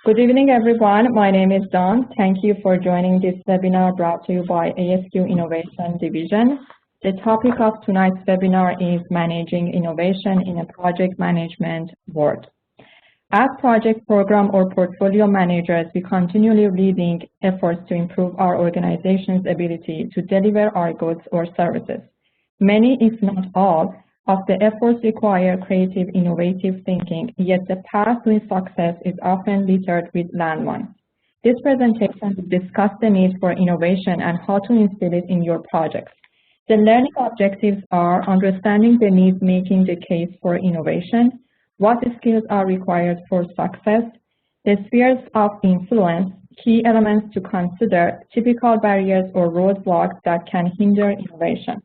Good evening, everyone. My name is Dawn. Thank you for joining this webinar brought to you by ASQ Innovation Division. The topic of tonight's webinar is Managing Innovation in a Project Management World. As project, program, or portfolio managers, we continually leading efforts to improve our organization's ability to deliver our goods or services. Many, if not all, of the efforts require creative, innovative thinking, yet the path to success is often littered with landmines. This presentation will discuss the need for innovation and how to instill it in your projects. The learning objectives are understanding the needs, making the case for innovation, what skills are required for success, the spheres of influence, key elements to consider, typical barriers or roadblocks that can hinder innovation.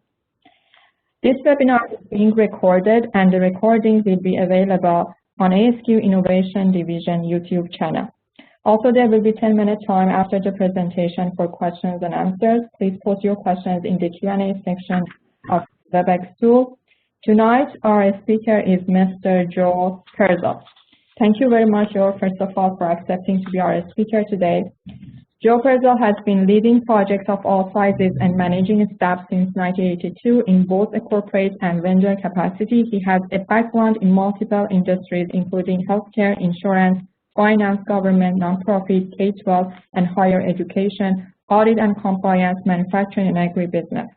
This webinar is being recorded, and the recording will be available on ASQ Innovation Division YouTube channel. Also, there will be 10-minute time after the presentation for questions and answers. Please post your questions in the Q&A section of WebEx tool. Tonight, our speaker is Mr. Joe Perzel. Thank you very much, Joe, first of all, for accepting to be our speaker today. Joe Perzel has been leading projects of all sizes and managing staff since 1982 in both a corporate and vendor capacity. He has a background in multiple industries, including healthcare, insurance, finance, government, nonprofit, K-12, and higher education, audit and compliance, manufacturing, and agribusiness.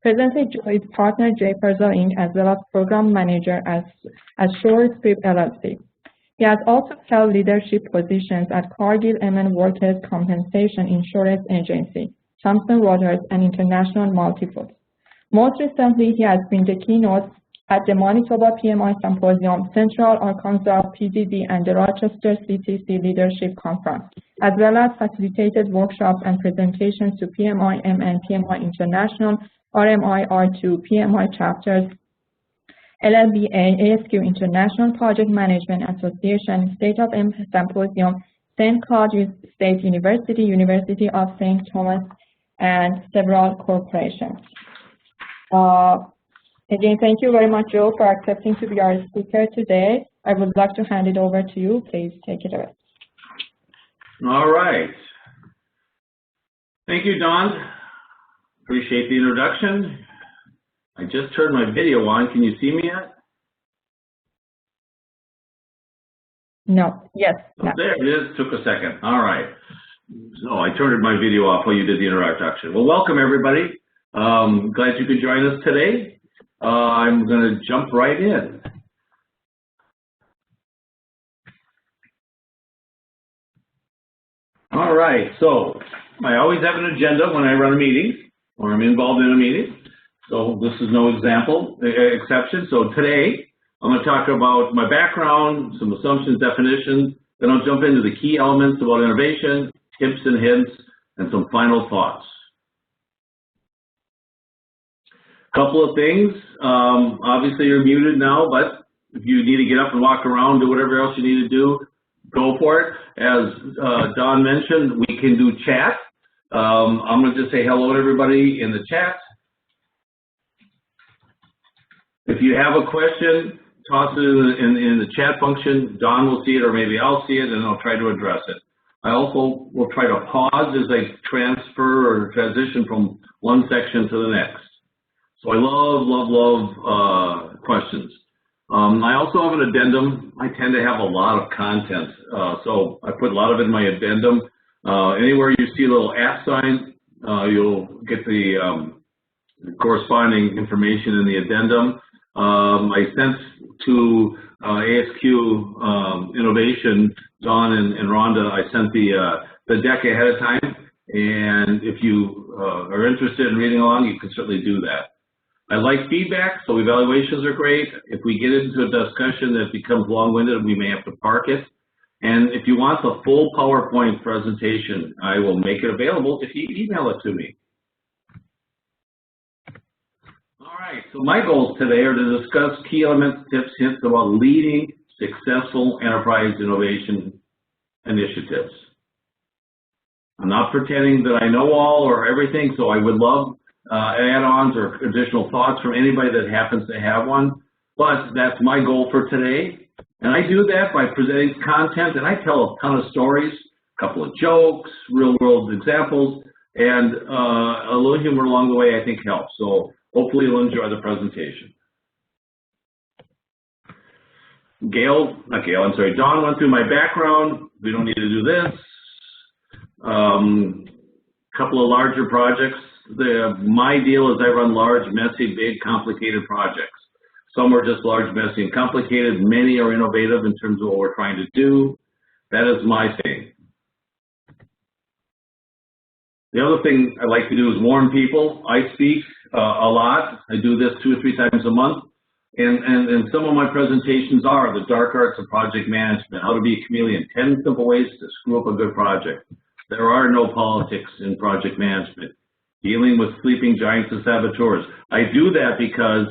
Presently, Joe is partner J. Perzel Inc., as well as program manager at SureScript LLC. He has also held leadership positions at Cargill MN Workers' Compensation Insurance Agency, Thomson Reuters, and International Multifoods. Most recently, he has been the keynote at the Manitoba PMI Symposium, Central Arkansas PDD, and the Rochester CTC Leadership Conference, as well as facilitated workshops and presentations to PMI MN, PMI International, RMI R2, PMI chapters, LLBA, ASQ International Project Management Association, State of M Symposium, St. Cloud State University, University of St. Thomas, and several corporations. Again, thank you very much, Joe, for accepting to be our speaker today. I would like to hand it over to you. Please take it away. All right. Thank you, Dawn. Appreciate the introduction. I just turned my video on. Can you see me yet? No. Yes. Oh, no. There it is. Took a second. All right. So I turned my video off while you did the introduction. Well, welcome, everybody. Glad you could join us today. I'm going to jump right in. All right. So I always have an agenda when I run a meeting or I'm involved in a meeting. So this is no exception. So today, I'm going to talk about my background, some assumptions, definitions, then I'll jump into the key elements about innovation, tips and hints, and some final thoughts. Couple of things. Obviously, you're muted now, but if you need to get up and walk around, do whatever else you need to do, go for it. As Dawn mentioned, we can do chat. I'm going to just say hello to everybody in the chat. If you have a question, toss it in the chat function. Dawn will see it, or maybe I'll see it, and I'll try to address it. I also will try to pause as I transfer or transition from one section to the next. So I love questions. I also have an addendum. I tend to have a lot of content, so I put a lot of it in my addendum. Anywhere you see a little @ sign, you'll get the corresponding information in the addendum. I sent to ASQ Innovation, Dawn and Rhonda, I sent the deck ahead of time, and if you are interested in reading along, you can certainly do that. I like feedback, so evaluations are great. If we get into a discussion that becomes long-winded, we may have to park it. And if you want the full PowerPoint presentation, I will make it available if you email it to me. All right, so my goals today are to discuss key elements, tips, hints about leading successful enterprise innovation initiatives. I'm not pretending that I know all or everything, so I would love add-ons or additional thoughts from anybody that happens to have one. But that's my goal for today. And I do that by presenting content, and I tell a ton of stories, a couple of jokes, real-world examples, and a little humor along the way I think helps. So hopefully you'll enjoy the presentation. Dawn went through my background. We don't need to do this. Couple of larger projects. My deal is I run large, messy, big, complicated projects. Some are just large, messy, and complicated. Many are innovative in terms of what we're trying to do. That is my thing. The other thing I like to do is warn people. I speak a lot. I do this 2 or 3 times a month. And some of my presentations are the dark arts of project management, how to be a chameleon, 10 simple ways to screw up a good project. There are no politics in project management. Dealing with sleeping giants and saboteurs. I do that because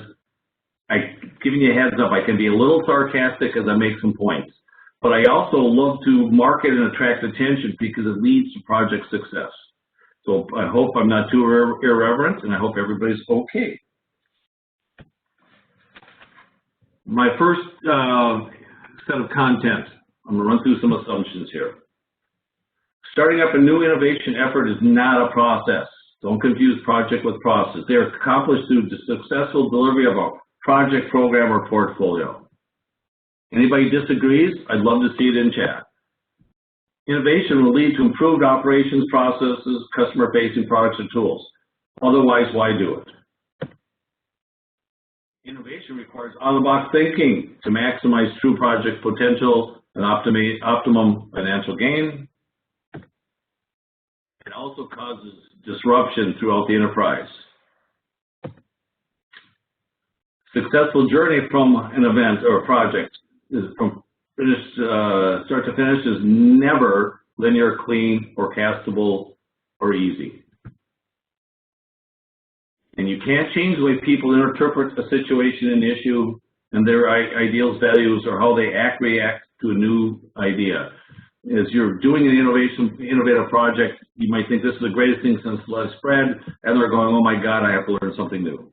I'm giving you a heads up. I can be a little sarcastic as I make some points. But I also love to market and attract attention because it leads to project success. So I hope I'm not too irreverent, and I hope everybody's okay. My first set of content, I'm going to run through some assumptions here. Starting up a new innovation effort is not a process. Don't confuse project with process. They are accomplished through the successful delivery of a project, program, or portfolio. Anybody disagrees? I'd love to see it in chat. Innovation will lead to improved operations, processes, customer-facing products, and tools. Otherwise, why do it? Innovation requires out-of-the-box thinking to maximize true project potential and optimum financial gain. It also causes disruption throughout the enterprise. Successful journey from an event or a project is from start to finish is never linear, clean, forecastable, or easy. And you can't change the way people interpret a situation and issue and their ideals, values, or how they react to a new idea. As you're doing an innovative project, you might think this is the greatest thing since sliced bread, and they're going, oh my God, I have to learn something new.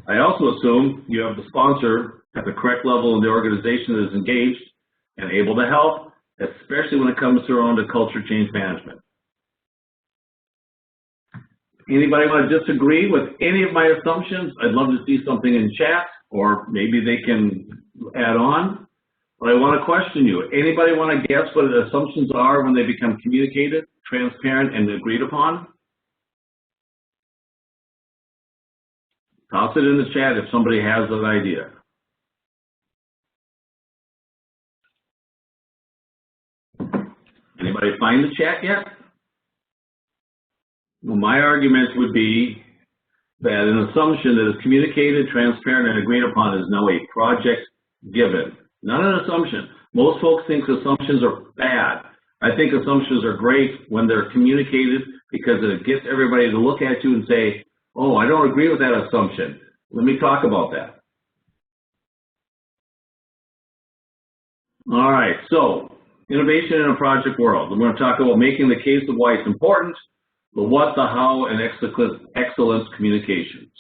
I also assume you have the sponsor at the correct level in the organization that is engaged and able to help, especially when it comes around to culture change management. Anybody want to disagree with any of my assumptions? I'd love to see something in chat, or maybe they can add on. But I want to question you. Anybody want to guess what the assumptions are when they become communicated, transparent, and agreed upon? Toss it in the chat if somebody has an idea. Anybody find the chat yet? Well, my argument would be that an assumption that is communicated, transparent, and agreed upon is now a project given, not an assumption. Most folks think assumptions are bad. I think assumptions are great when they're communicated because it gets everybody to look at you and say, oh, I don't agree with that assumption. Let me talk about that. All right, so innovation in a project world. We're going to talk about making the case of why it's important, the what, the how, and excellent communications.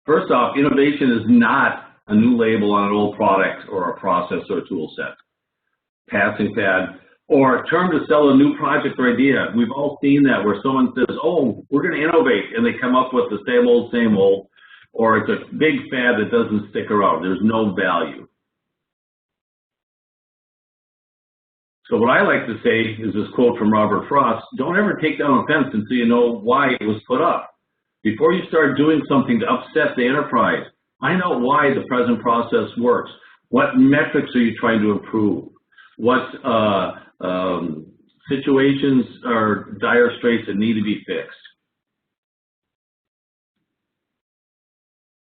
First off, innovation is not a new label on an old product or a process or a tool set, passing fad, or a term to sell a new project or idea. We've all seen that where someone says, oh, we're going to innovate, and they come up with the same old, or it's a big fad that doesn't stick around. There's no value. So what I like to say is this quote from Robert Frost: don't ever take down a fence until you know why it was put up. Before you start doing something to upset the enterprise, find out why the present process works. What metrics are you trying to improve? What situations are dire straits that need to be fixed?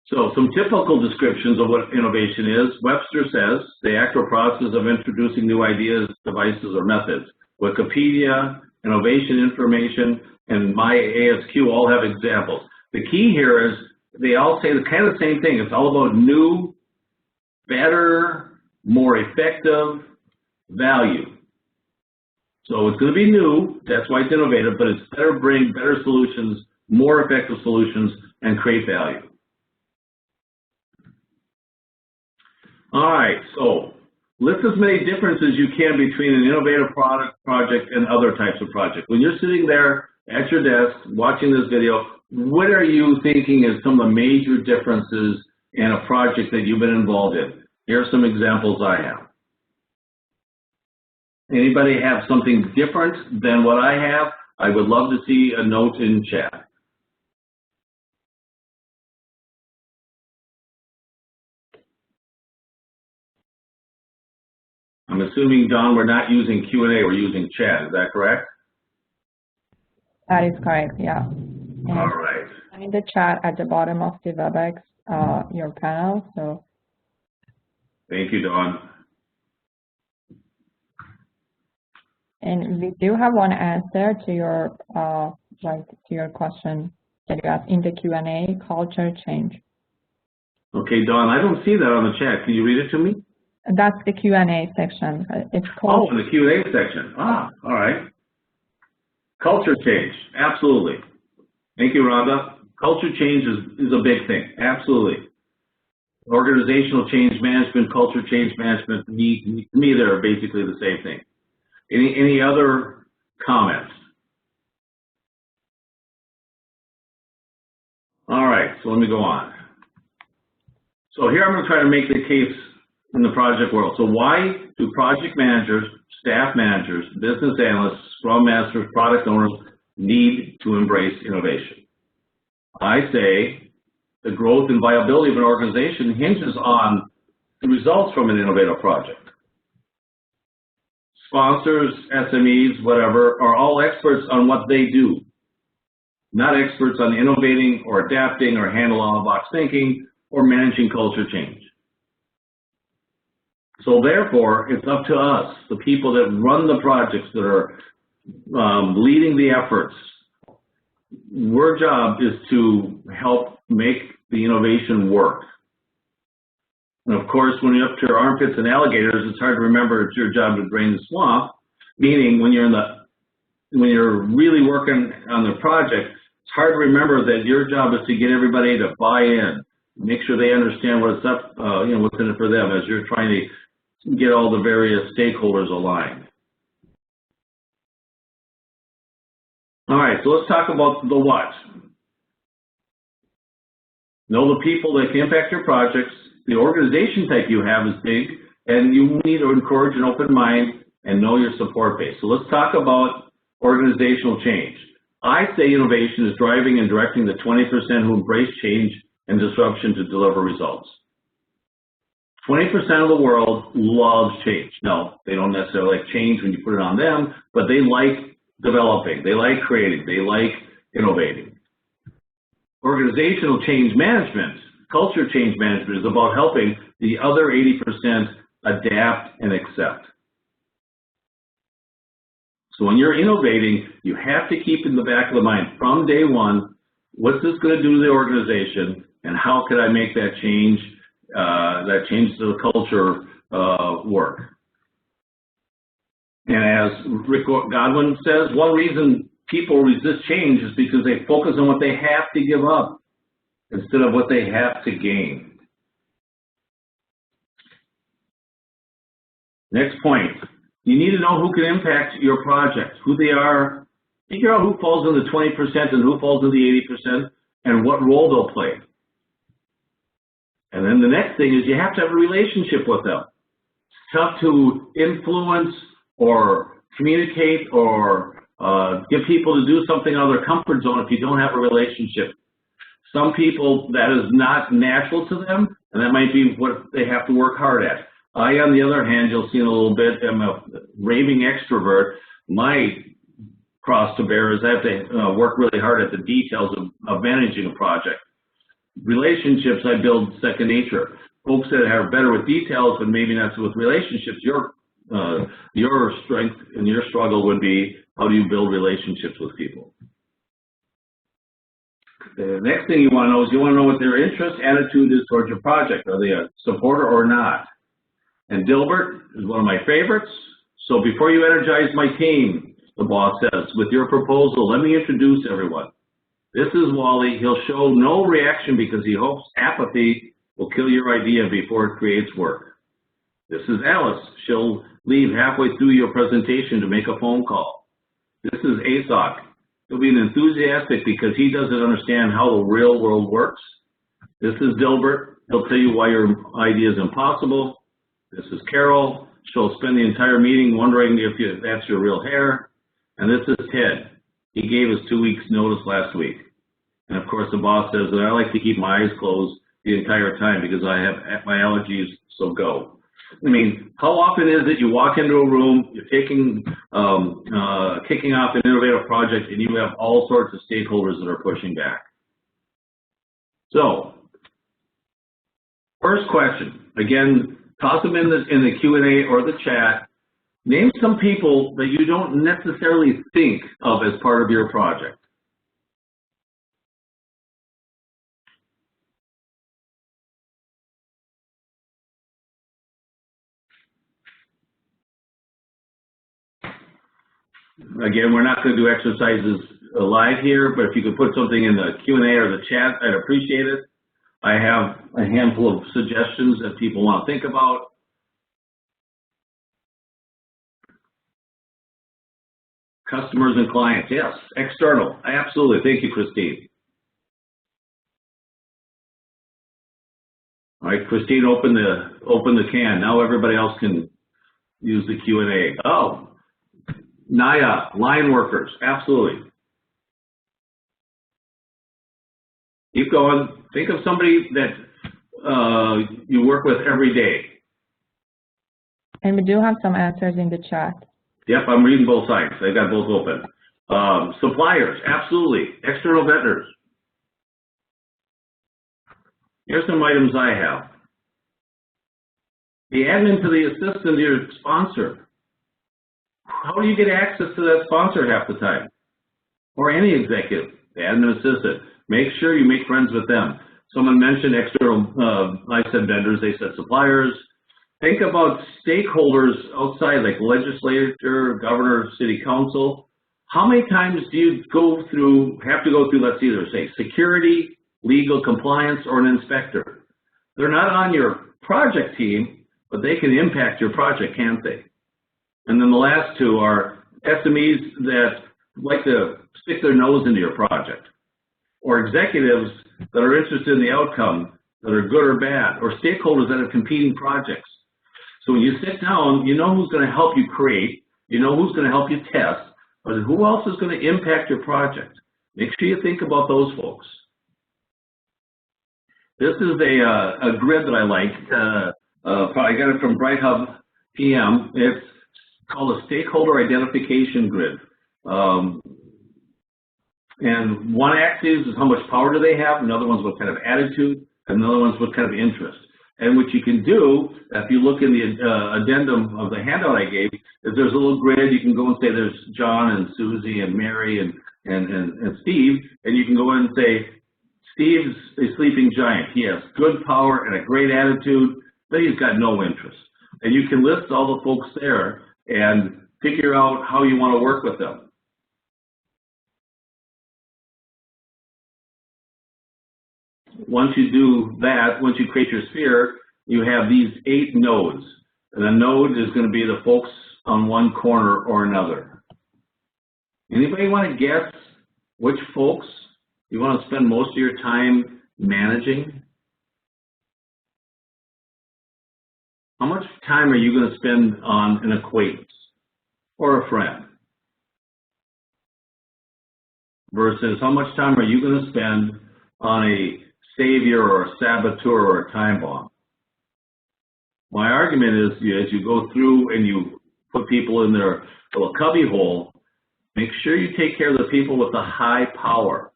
So some typical descriptions of what innovation is. Webster says, the act or process of introducing new ideas, devices, or methods. Wikipedia, innovation information, and my ASQ all have examples. The key here is they all say the kind of same thing. It's all about new, better, more effective, value. So it's going to be new, that's why it's innovative, but it's better bring better solutions, more effective solutions, and create value. All right, so list as many differences as you can between an innovative project and other types of projects. When you're sitting there at your desk watching this video, what are you thinking is some of the major differences in a project that you've been involved in? Here are some examples I have. Anybody have something different than what I have? I would love to see a note in chat. I'm assuming, Don, we're not using Q&A, we're using chat. Is that correct? That is correct, yeah. And all right. in the chat at the bottom of the WebEx, your panel, so. Thank you, Don. And we do have one answer to your to your question that you asked in the Q&A, culture change. Okay, Don, I don't see that on the chat. Can you read it to me? That's the Q&A section. It's called. Oh, in the Q&A section. Ah, all right. Culture change, absolutely. Thank you, Rhonda. Culture change is a big thing, absolutely. Organizational change management, culture change management, to me they're basically the same thing. Any other comments? All right, so let me go on. So here I'm going to try to make the case in the project world. So why do project managers, staff managers, business analysts, scrum masters, product owners need to embrace innovation? I say the growth and viability of an organization hinges on the results from an innovative project. Sponsors, SMEs, whatever, are all experts on what they do, not experts on innovating or adapting or handle out-of-the-box thinking or managing culture change. So therefore, it's up to us, the people that run the projects, that are leading the efforts. Our job is to help make the innovation work. And of course, when you're up to your armpits and alligators, it's hard to remember it's your job to drain the swamp. Meaning, when you're really working on the project, it's hard to remember that your job is to get everybody to buy in, make sure they understand what's up, what's in it for them as you're trying to get all the various stakeholders aligned. All right, so let's talk about the what. Know the people that can impact your projects. The organization type you have is big, and you need to encourage an open mind and know your support base. So let's talk about organizational change. I say innovation is driving and directing the 20% who embrace change and disruption to deliver results. 20% of the world loves change. No, they don't necessarily like change when you put it on them, but they like developing, they like creating, they like innovating. Organizational change management, culture change management, is about helping the other 80% adapt and accept. So when you're innovating, you have to keep in the back of the mind from day one, what's this going to do to the organization, and how can I make that change to the culture work? And as Rick Godwin says, one reason people resist change is because they focus on what they have to give up instead of what they have to gain. Next point, you need to know who can impact your project, who they are, figure out who falls in the 20% and who falls in the 80% and what role they'll play. And then the next thing is you have to have a relationship with them. It's tough to influence or communicate or get people to do something out of their comfort zone if you don't have a relationship. Some people, that is not natural to them, and that might be what they have to work hard at. I, on the other hand, you'll see in a little bit, am a raving extrovert. My cross to bear is I have to work really hard at the details of managing a project. Relationships I build second nature. Folks that are better with details, but maybe not so with relationships, your strength and your struggle would be, how do you build relationships with people? The next thing you want to know is you want to know what their interest, attitude is towards your project. Are they a supporter or not? And Dilbert is one of my favorites. So before you energize my team, the boss says, with your proposal, let me introduce everyone. This is Wally. He'll show no reaction because he hopes apathy will kill your idea before it creates work. This is Alice. She'll leave halfway through your presentation to make a phone call. This is ASOC. He'll be enthusiastic because he doesn't understand how the real world works. This is Dilbert. He'll tell you why your idea is impossible. This is Carol. She'll spend the entire meeting wondering if that's your real hair. And this is Ted. He gave us 2 weeks notice last week. And of course the boss says that I like to keep my eyes closed the entire time because I have my allergies, so go. I mean, how often is it you walk into a room, you're kicking off an innovative project, and you have all sorts of stakeholders that are pushing back? So, first question, again, toss them in the Q&A or the chat. Name some people that you don't necessarily think of as part of your project. Again, we're not going to do exercises live here, but if you could put something in the Q&A or the chat, I'd appreciate it. I have a handful of suggestions that people want to think about. Customers and clients, yes. External, absolutely. Thank you, Christine. All right, Christine, open the can. Now everybody else can use the Q&A. Oh, Naya, line workers, absolutely. Keep going. Think of somebody that you work with every day. And we do have some answers in the chat. Yep, I'm reading both sides. I've got both open. Suppliers, absolutely. External vendors. Here's some items I have. The admin to the assistant to your sponsor. How do you get access to that sponsor half the time? Or any executive, the admin assistant. Make sure you make friends with them. Someone mentioned external, I said vendors, they said suppliers. Think about stakeholders outside, like legislature, governor, city council. How many times do you have to go through, let's either say security, legal compliance, or an inspector? They're not on your project team, but they can impact your project, can't they? And then the last two are SMEs that like to stick their nose into your project, or executives that are interested in the outcome, that are good or bad, or stakeholders that have competing projects. So when you sit down, you know who's going to help you create, you know who's going to help you test, but who else is going to impact your project? Make sure you think about those folks. This is a grid that I like. I got it from Bright Hub PM. It's called a stakeholder identification grid. And one axis is how much power do they have, another one's what kind of attitude, and another one's what kind of interest. And what you can do, if you look in the addendum of the handout I gave, is there's a little grid. You can go and say there's John and Susie and Mary and Steve, and you can go in and say, Steve's a sleeping giant. He has good power and a great attitude, but he's got no interest. And you can list all the folks there and figure out how you want to work with them. Once you do that, once you create your sphere, you have these 8 nodes. And a node is going to be the folks on one corner or another. Anybody want to guess which folks you want to spend most of your time managing? How much time are you going to spend on an acquaintance or a friend? Versus how much time are you going to spend on a savior or a saboteur or a time bomb? My argument is, as you go through and you put people in their little cubby hole, make sure you take care of the people with the high power.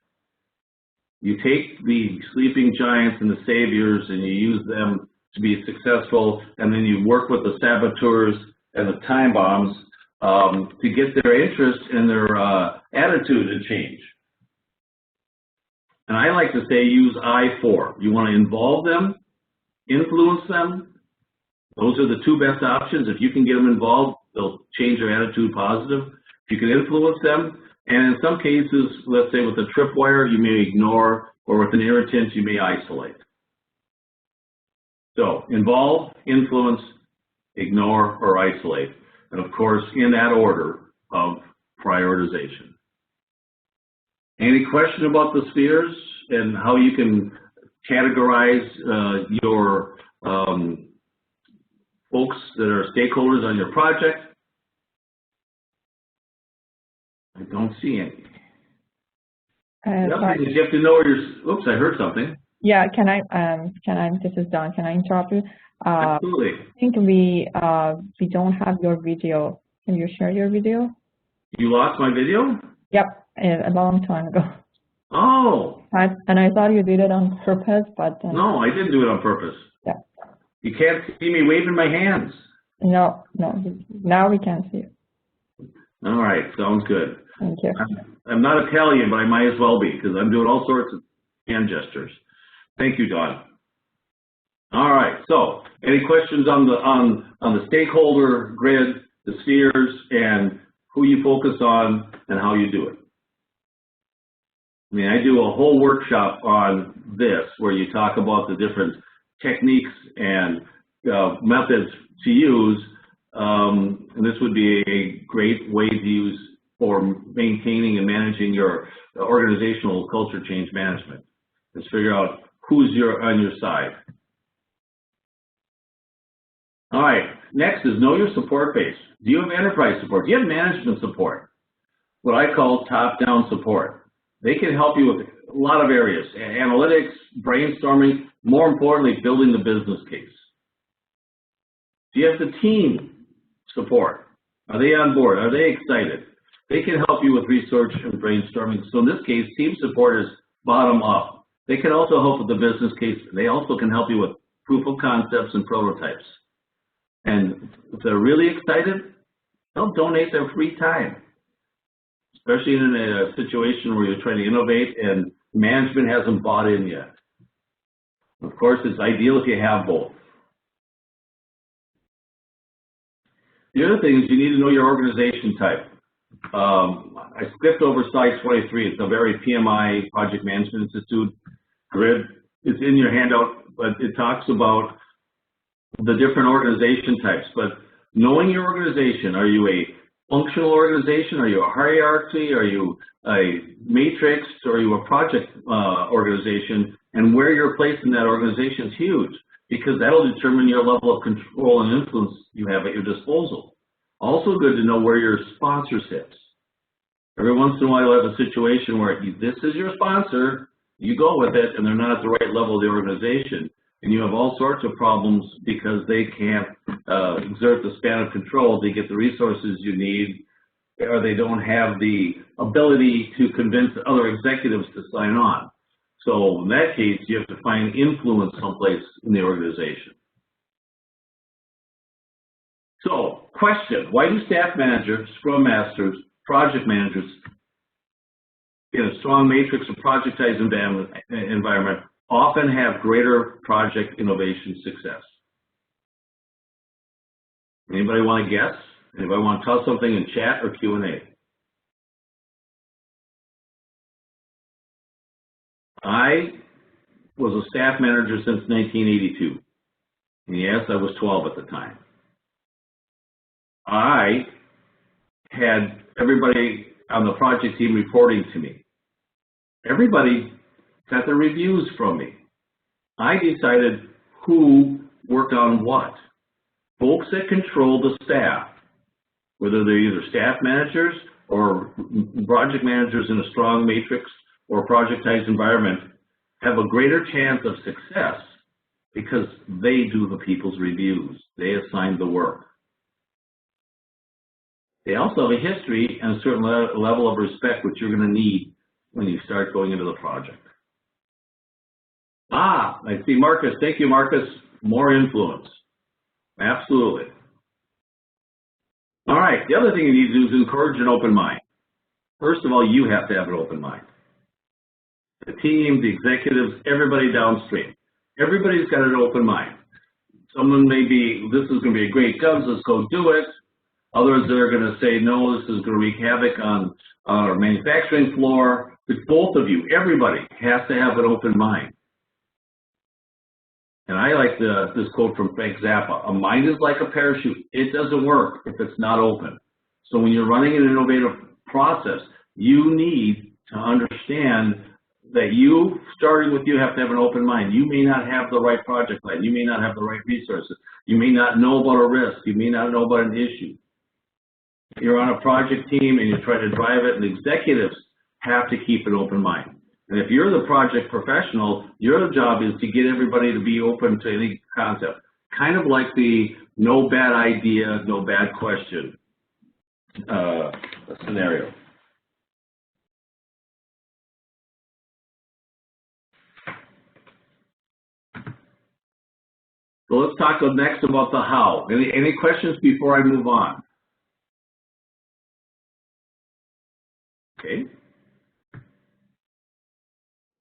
You take the sleeping giants and the saviors and you use them to be successful, and then you work with the saboteurs and the time bombs to get their interest and their attitude to change. And I like to say use I4. You want to involve them, influence them. Those are the 2 best options. If you can get them involved, they'll change their attitude positive. If you can influence them, and in some cases, let's say with a tripwire, you may ignore, or with an irritant, you may isolate. So involve, influence, ignore, or isolate. And of course, in that order of prioritization. Any question about the spheres and how you can categorize your folks that are stakeholders on your project? I don't see any. You have to know where you're, oops, I heard something. Yeah, this is Don, can I interrupt you? Absolutely. I think we don't have your video. Can you share your video? You lost my video? Yep, a long time ago. Oh. And I thought you did it on purpose, but... no, I didn't do it on purpose. Yeah. You can't see me waving my hands. No, now we can see it. All right, sounds good. Thank you. I'm not Italian, but I might as well be because I'm doing all sorts of hand gestures. Thank you, Don. All right, so any questions on the stakeholder grid, the spheres, and who you focus on and how you do it? I mean, I do a whole workshop on this where you talk about the different techniques and methods to use, and this would be a great way to use for maintaining and managing your organizational culture change management. Let's figure out who's on your side. All right, next is know your support base. Do you have enterprise support? Do you have management support? What I call top-down support. They can help you with a lot of areas, analytics, brainstorming, more importantly, building the business case. Do you have the team support? Are they on board? Are they excited? They can help you with research and brainstorming. So in this case, team support is bottom up. They can also help with the business case. They also can help you with proof of concepts and prototypes. And if they're really excited, they'll donate their free time, especially in a situation where you're trying to innovate and management hasn't bought in yet. Of course, it's ideal if you have both. The other thing is you need to know your organization type. I skipped over slide 23. It's a very PMI, Project Management Institute grid. It's in your handout, but it talks about the different organization types. But knowing your organization, are you a functional organization? Are you a hierarchy? Are you a matrix? Or are you a project organization? And where you're placed in that organization is huge, because that'll determine your level of control and influence you have at your disposal. Also good to know where your sponsor sits. Every once in a while you'll have a situation where this is your sponsor, you go with it, and they're not at the right level of the organization. And you have all sorts of problems because they can't exert the span of control to get the resources you need, or they don't have the ability to convince other executives to sign on. So in that case, you have to find influence someplace in the organization. So, question, why do staff managers, scrum masters, project managers in a strong matrix or projectized environment often have greater project innovation success? Anybody want to guess? Anybody want to tell something in chat or Q&A? I was a staff manager since 1982. And yes, I was 12 at the time. I had everybody on the project team reporting to me. Everybody got the reviews from me. I decided who worked on what. Folks that control the staff, whether they're either staff managers or project managers in a strong matrix or projectized environment, have a greater chance of success because they do the people's reviews. They assign the work. They also have a history and a certain level of respect which you're going to need when you start going into the project. Ah, I see Marcus. Thank you, Marcus. More influence. Absolutely. All right, the other thing you need to do is encourage an open mind. First of all, you have to have an open mind. The team, the executives, everybody downstream. Everybody's got an open mind. Someone may be, this is going to be a great guns, let's go do it. Others are going to say, no, this is going to wreak havoc on our manufacturing floor. But both of you, everybody, has to have an open mind. And I like this quote from Frank Zappa: "A mind is like a parachute. It doesn't work if it's not open." So when you're running an innovative process, you need to understand that you, starting with you, have to have an open mind. You may not have the right project plan. You may not have the right resources. You may not know about a risk. You may not know about an issue. You're on a project team and you try to drive it, and executives have to keep an open mind. And if you're the project professional, your job is to get everybody to be open to any concept. Kind of like the no bad idea, no bad question scenario. So let's talk next about the how. Any questions before I move on? Okay.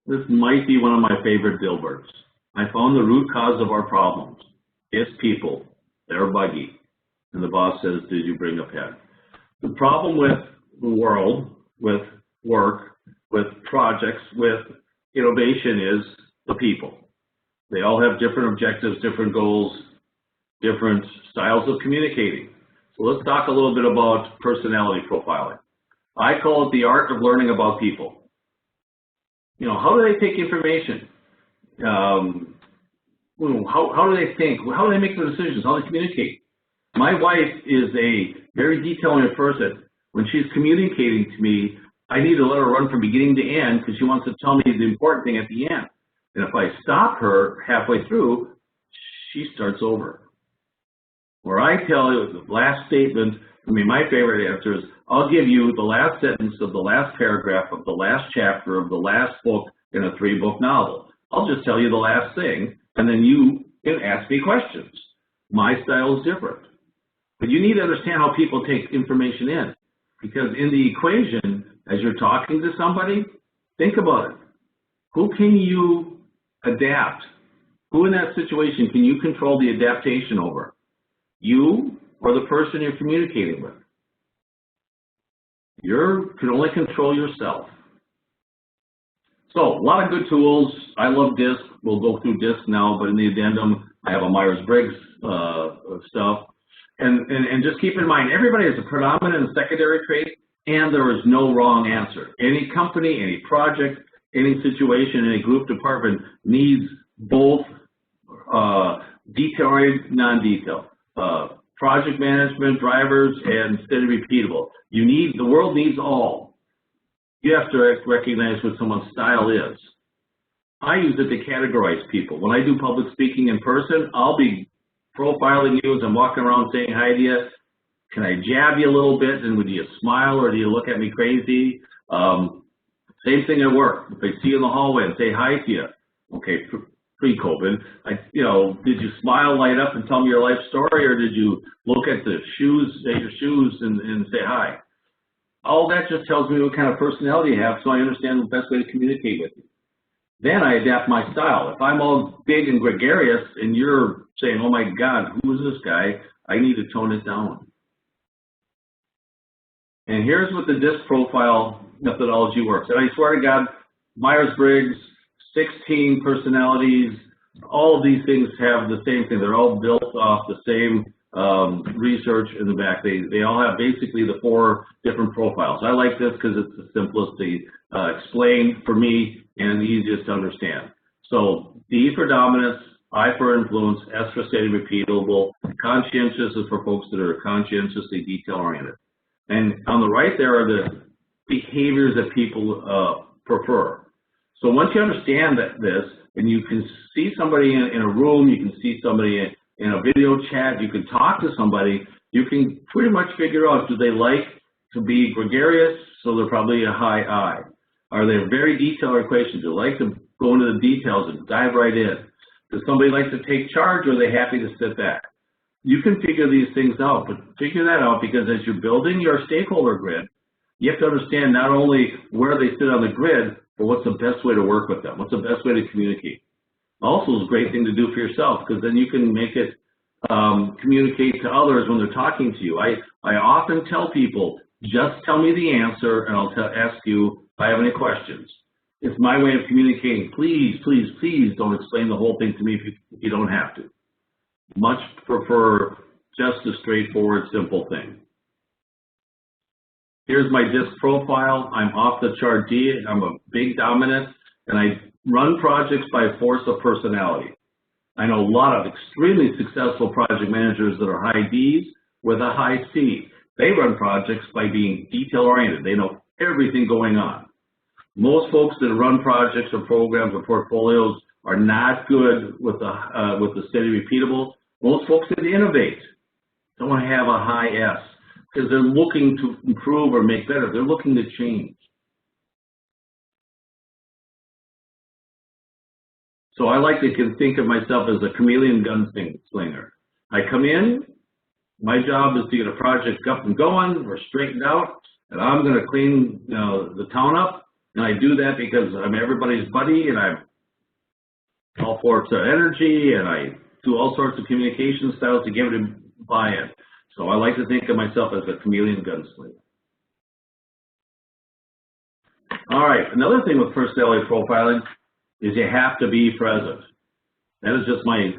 This might be one of my favorite Dilberts. I found the root cause of our problems. It's people. They're buggy. And the boss says, "Did you bring a pen?" The problem with the world, with work, with projects, with innovation is the people. They all have different objectives, different goals, different styles of communicating. So let's talk a little bit about personality profiling. I call it the art of learning about people. You know, how do they take information? How do they think? How do they make their decisions? How do they communicate? My wife is a very detailed person. When she's communicating to me, I need to let her run from beginning to end because she wants to tell me the important thing at the end. And if I stop her halfway through, she starts over. Where I tell you the last statement, my favorite answer is, I'll give you the last sentence of the last paragraph of the last chapter of the last book in a 3-book novel. I'll just tell you the last thing, and then you can ask me questions. My style is different. But you need to understand how people take information in. Because in the equation, as you're talking to somebody, think about it. Who can you adapt? Who in that situation can you control the adaptation over? You or the person you're communicating with? You can only control yourself. So a lot of good tools. I love DISC. We'll go through DISC now, but in the addendum, I have a Myers-Briggs stuff. And just keep in mind, everybody has a predominant and secondary trait, and there is no wrong answer. Any company, any project, any situation, any group department needs both detail-oriented, non-detail. Project management, drivers, and steady repeatable. The world needs all. You have to recognize what someone's style is. I use it to categorize people. When I do public speaking in person, I'll be profiling you as I'm walking around saying hi to you. Can I jab you a little bit, and would you smile, or do you look at me crazy? Same thing at work. If I see you in the hallway and say hi to you, okay, pre-COVID, did you smile, light up, and tell me your life story, or did you look at your shoes and say hi? All that just tells me what kind of personality you have, so I understand the best way to communicate with you. Then I adapt my style. If I'm all big and gregarious and you're saying, "Oh my God, who is this guy?" I need to tone it down. And here's what the DISC profile methodology works. And I swear to God, Myers-Briggs, 16 personalities, all of these things have the same thing. They're all built off the same research in the back. They all have basically the 4 different profiles. I like this because it's the simplest to explain for me and the easiest to understand. So D for dominance, I for influence, S for steady repeatable, conscientious is for folks that are conscientiously detail-oriented. And on the right there are the behaviors that people prefer. So once you understand this, and you can see somebody in a room, you can see somebody in a video chat, you can talk to somebody, you can pretty much figure out, do they like to be gregarious? So they're probably a high I. Are they very detailed equations? Do they like to go into the details and dive right in? Does somebody like to take charge, or are they happy to sit back? You can figure these things out, but figure that out because as you're building your stakeholder grid, you have to understand not only where they sit on the grid, but what's the best way to work with them? What's the best way to communicate? Also, is a great thing to do for yourself because then you can make it communicate to others when they're talking to you. I often tell people, just tell me the answer and I'll ask you if I have any questions. It's my way of communicating. Please, please, please don't explain the whole thing to me if you don't have to. Much prefer just a straightforward, simple thing. Here's my DISC profile. I'm off the chart D. I'm a big dominant, and I run projects by force of personality. I know a lot of extremely successful project managers that are high Ds with a high C. They run projects by being detail-oriented. They know everything going on. Most folks that run projects or programs or portfolios are not good with the steady repeatable. Most folks that innovate don't want to have a high S because they're looking to improve or make better. They're looking to change. So I like to think of myself as a chameleon gunslinger. I come in, my job is to get a project up and going or straightened out, and I'm going to clean the town up. And I do that because I'm everybody's buddy, and I'm all for energy, and I do all sorts of communication styles to get everybody buy-in. So I like to think of myself as a chameleon gunslinger. All right, another thing with personality profiling is you have to be present. That is just my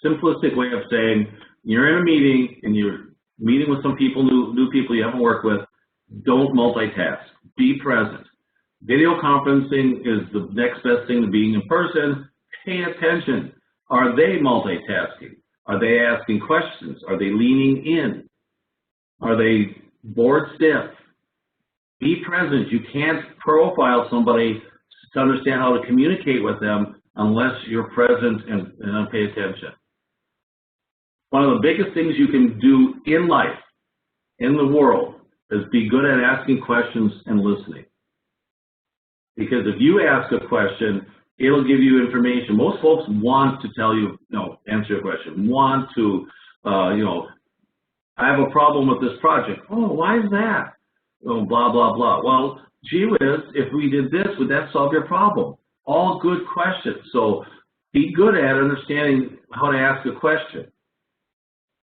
simplistic way of saying you're in a meeting and you're meeting with some people, new people you haven't worked with. Don't multitask. Be present. Video conferencing is the next best thing to being in person. Pay attention. Are they multitasking? Are they asking questions? Are they leaning in? Are they board stiff? Be present. You can't profile somebody to understand how to communicate with them unless you're present and pay attention. One of the biggest things you can do in life, in the world, is be good at asking questions and listening. Because if you ask a question, it'll give you information. Most folks want to tell you, answer your question, want to, I have a problem with this project. Oh, why is that? Oh, blah, blah, blah. Well, gee whiz, if we did this, would that solve your problem? All good questions. So be good at understanding how to ask a question.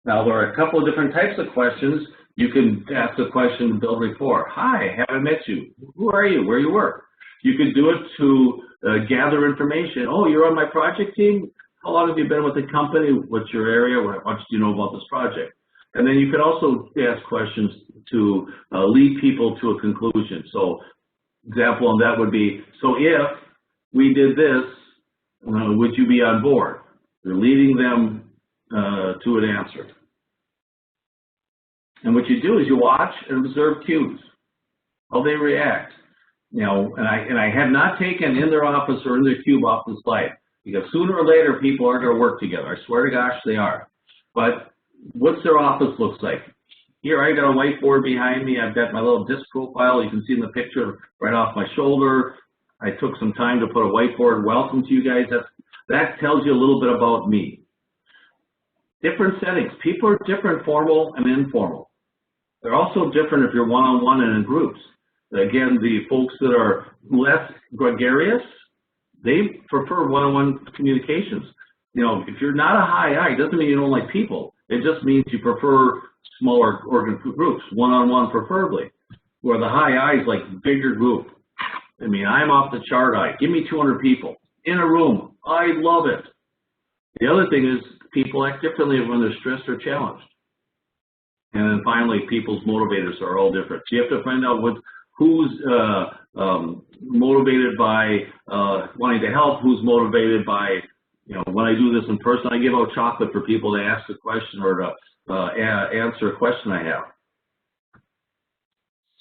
Now, there are a couple of different types of questions. You can ask a question to build rapport. Hi, haven't met you. Who are you? Where you work? You could do it to gather information. Oh, you're on my project team? How long have you been with the company? What's your area? What much do you know about this project? And then you could also ask questions to lead people to a conclusion. So, example on that would be, so if we did this, would you be on board? You're leading them to an answer. And what you do is you watch and observe cues, how they react. And I have not taken in their office or in their cube off the slide, because sooner or later people are going to work together. I swear to gosh they are. But what's their office looks like? Here I got a whiteboard behind me. I've got my little disc profile. You can see in the picture right off my shoulder. I took some time to put a whiteboard. Welcome to you guys. That tells you a little bit about me. Different settings. People are different, formal and informal. They're also different if you're one-on-one and in groups. Again, the folks that are less gregarious, they prefer one-on-one communications. If you're not a high I, it doesn't mean you don't like people. It just means you prefer smaller groups, one-on-one preferably. Where the high I is like bigger group. I mean, I'm off the chart I. Give me 200 people in a room. I love it. The other thing is people act differently when they're stressed or challenged. And then finally, people's motivators are all different. So you have to find out who's motivated by wanting to help, who's motivated by, when I do this in person, I give out chocolate for people to ask a question or to answer a question I have.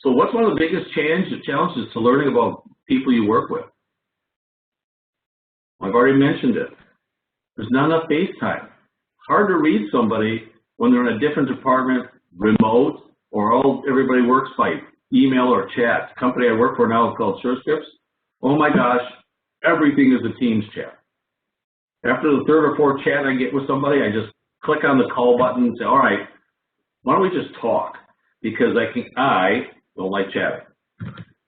So what's one of the biggest challenges to learning about people you work with? I've already mentioned it. There's not enough face time. Hard to read somebody when they're in a different department, remote, or everybody works by email or chat. The company I work for now is called SureScripts. Oh my gosh, everything is a Teams chat. After the third or fourth chat I get with somebody, I just click on the call button and say, all right, why don't we just talk? Because I don't like chatting.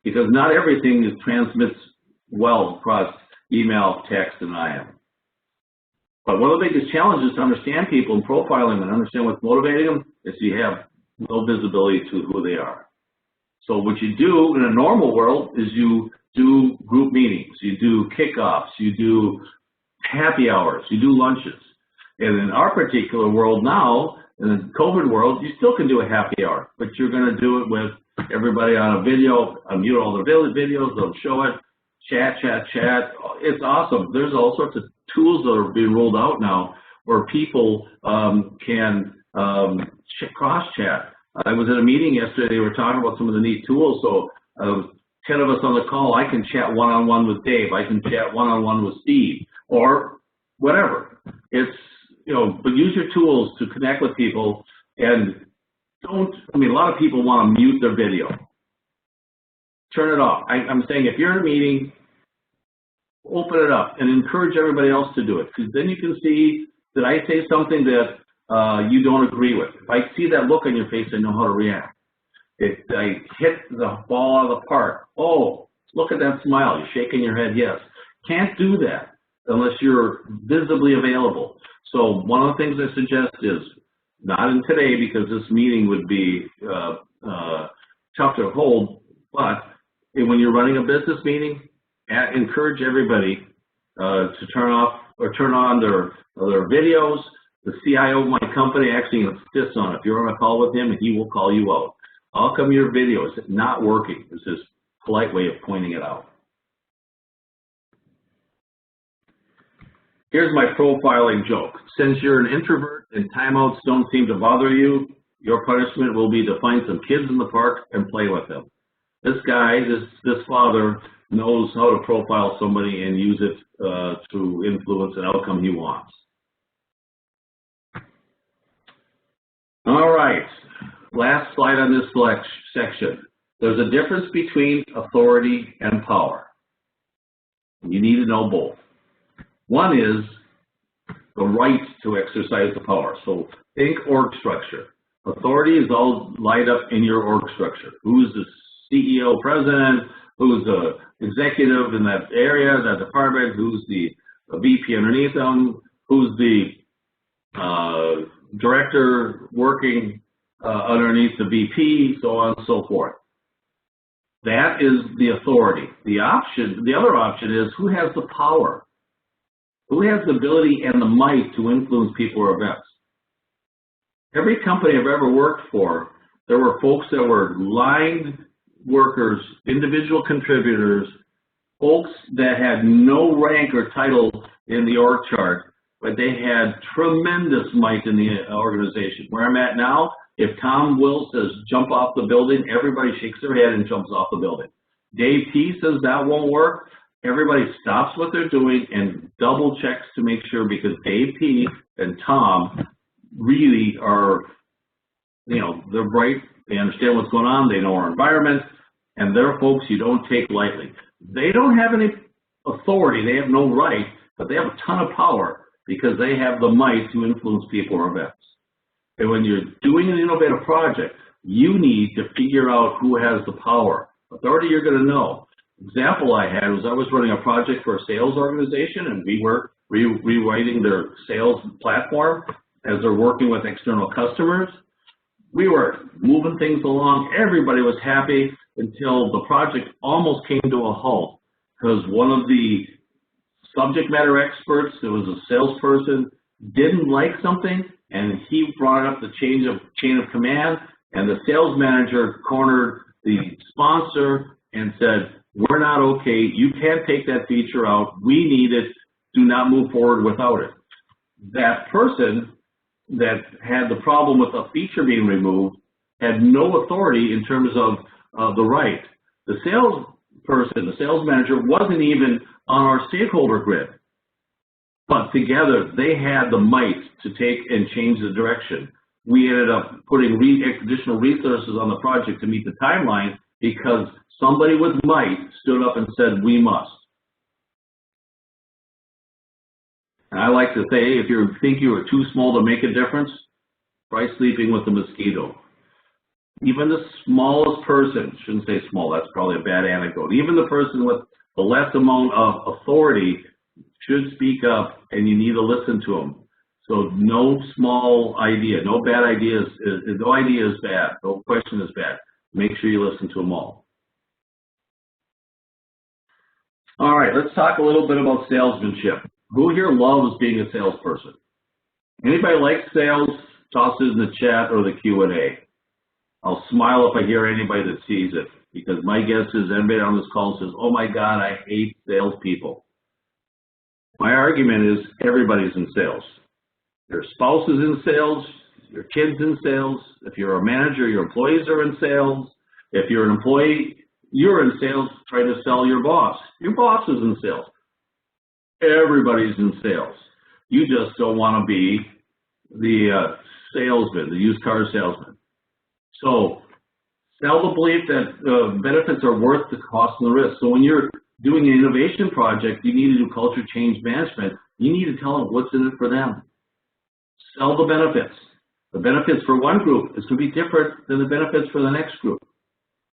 Because not everything transmits well across email, text, and IM. But one of the biggest challenges to understand people and profile them and understand what's motivating them is you have no visibility to who they are. So what you do in a normal world is you do group meetings, you do kickoffs, you do happy hours, you do lunches. And in our particular world now, in the COVID world, you still can do a happy hour, but you're going to do it with everybody on a video, mute all the videos, they'll show it, chat. It's awesome. There's all sorts of tools that are being rolled out now where people can cross-chat. I was at a meeting yesterday, they were talking about some of the neat tools, so 10 of us on the call, I can chat one-on-one with Dave, I can chat one-on-one with Steve, or whatever. It's, you know, but use your tools to connect with people, and don't, I mean, a lot of people want to mute their video. Turn it off. I'm saying if you're in a meeting, open it up and encourage everybody else to do it, because then you can see that I say something that you don't agree with. If I see that look on your face, I know how to react. If I hit the ball out of the park, oh, look at that smile, you're shaking your head, yes. Can't do that unless you're visibly available. So one of the things I suggest is, not in today because this meeting would be tough to hold, but when you're running a business meeting, encourage everybody to turn off or turn on their videos. The CIO of my company actually insists on it. If you're on a call with him, he will call you out. How come your video is not working? It's his polite way of pointing it out. Here's my profiling joke. Since you're an introvert and timeouts don't seem to bother you, your punishment will be to find some kids in the park and play with them. This guy, this father, knows how to profile somebody and use it to influence an outcome he wants. All right, last slide on this section. There's a difference between authority and power. You need to know both. One is the right to exercise the power. So think org structure. Authority is all lined up in your org structure. Who's the CEO, president, who's the executive in that area, that department, who's the VP underneath them, who's the director working underneath the VP, so on and so forth. That is the authority. The other option is who has the power? Who has the ability and the might to influence people or events? Every company I've ever worked for, there were folks that were line workers, individual contributors, folks that had no rank or title in the org chart, but they had tremendous might in the organization. Where I'm at now, if Tom Will says jump off the building, everybody shakes their head and jumps off the building. Dave T says that won't work. Everybody stops what they're doing and double checks to make sure, because Dave P and Tom really are, you know, they're bright, they understand what's going on, they know our environment, and they're folks you don't take lightly. They don't have any authority, they have no right, but they have a ton of power because they have the might to influence people or events. And when you're doing an innovative project, you need to figure out who has the power. Authority you're going to know. Example I had was I was running a project for a sales organization, and we were rewriting their sales platform as they're working with external customers. We were moving things along. Everybody was happy until the project almost came to a halt because one of the subject matter experts, that was a salesperson, didn't like something, and he brought up the chain of command, and the sales manager cornered the sponsor and said, "We're not okay. You can't take that feature out. We need it. Do not move forward without it." That person that had the problem with a feature being removed had no authority in terms of the right. The salesperson, the sales manager, wasn't even on our stakeholder grid. But together, they had the might to take and change the direction. We ended up putting additional resources on the project to meet the timeline because somebody with might stood up and said, "We must." And I like to say, if you think you are too small to make a difference, try sleeping with a mosquito. Even the smallest person, shouldn't say small, that's probably a bad anecdote, even the person with the less amount of authority should speak up, and you need to listen to them. So no small idea, no bad ideas, no idea is bad, no question is bad. Make sure you listen to them all. All right, let's talk a little bit about salesmanship. Who here loves being a salesperson? Anybody like sales? Toss it in the chat or the Q&A. I'll smile if I hear anybody that sees it, because my guess is anybody on this call says, oh my God, I hate salespeople. My argument is everybody's in sales. Your spouse is in sales, your kids in sales. If you're a manager, your employees are in sales. If you're an employee, you're in sales trying to sell your boss. Your boss is in sales. Everybody's in sales. You just don't want to be the salesman, the used car salesman. So sell the belief that benefits are worth the cost and the risk. So when you're doing an innovation project, you need to do culture change management. You need to tell them what's in it for them. Sell the benefits. The benefits for one group is going to be different than the benefits for the next group.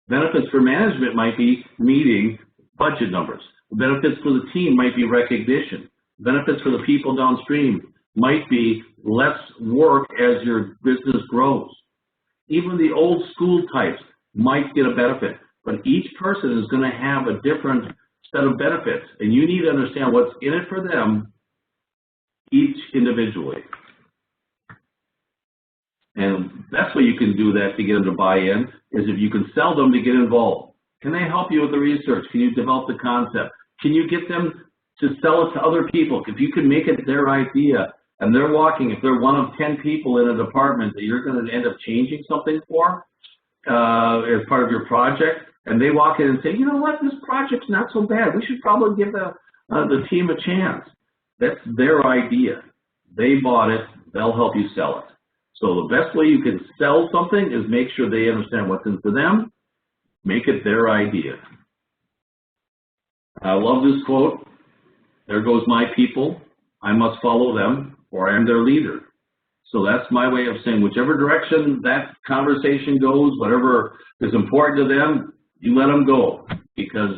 Benefits for management might be meeting budget numbers. The benefits for the team might be recognition. Benefits for the people downstream might be less work as your business grows. Even the old school types might get a benefit, but each person is going to have a different set of benefits, and you need to understand what's in it for them, each individually. And that's way you can do that to get them to buy in, is if you can sell them to get involved. Can they help you with the research? Can you develop the concept? Can you get them to sell it to other people? If you can make it their idea, and they're walking, if they're one of 10 people in a department that you're going to end up changing something for as part of your project, and they walk in and say, you know what, this project's not so bad. We should probably give the team a chance. That's their idea. They bought it. They'll help you sell it. So the best way you can sell something is make sure they understand what's in for them. Make it their idea. I love this quote. There goes my people. I must follow them, or I am their leader. So that's my way of saying whichever direction that conversation goes, whatever is important to them, you let them go, because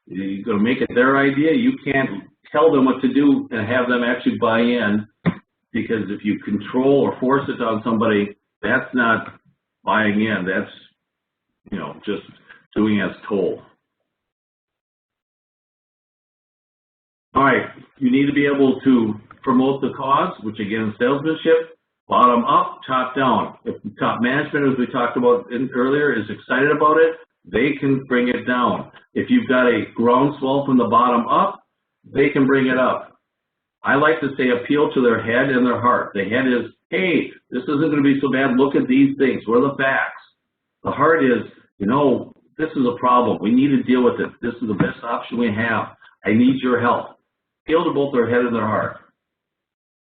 you're going to make it their idea. You can't tell them what to do and have them actually buy in, because if you control or force it on somebody, that's not buying in. That's, you know, just doing as told. All right, you need to be able to promote the cause, which again is salesmanship, bottom up, top down. If the top management, as we talked about earlier, is excited about it, they can bring it down. If you've got a groundswell from the bottom up, they can bring it up. I like to say appeal to their head and their heart. The head is, hey, this isn't going to be so bad. Look at these things. What are the facts? The heart is, you know, this is a problem. We need to deal with it. This is the best option we have. I need your help. Appeal to both their head and their heart.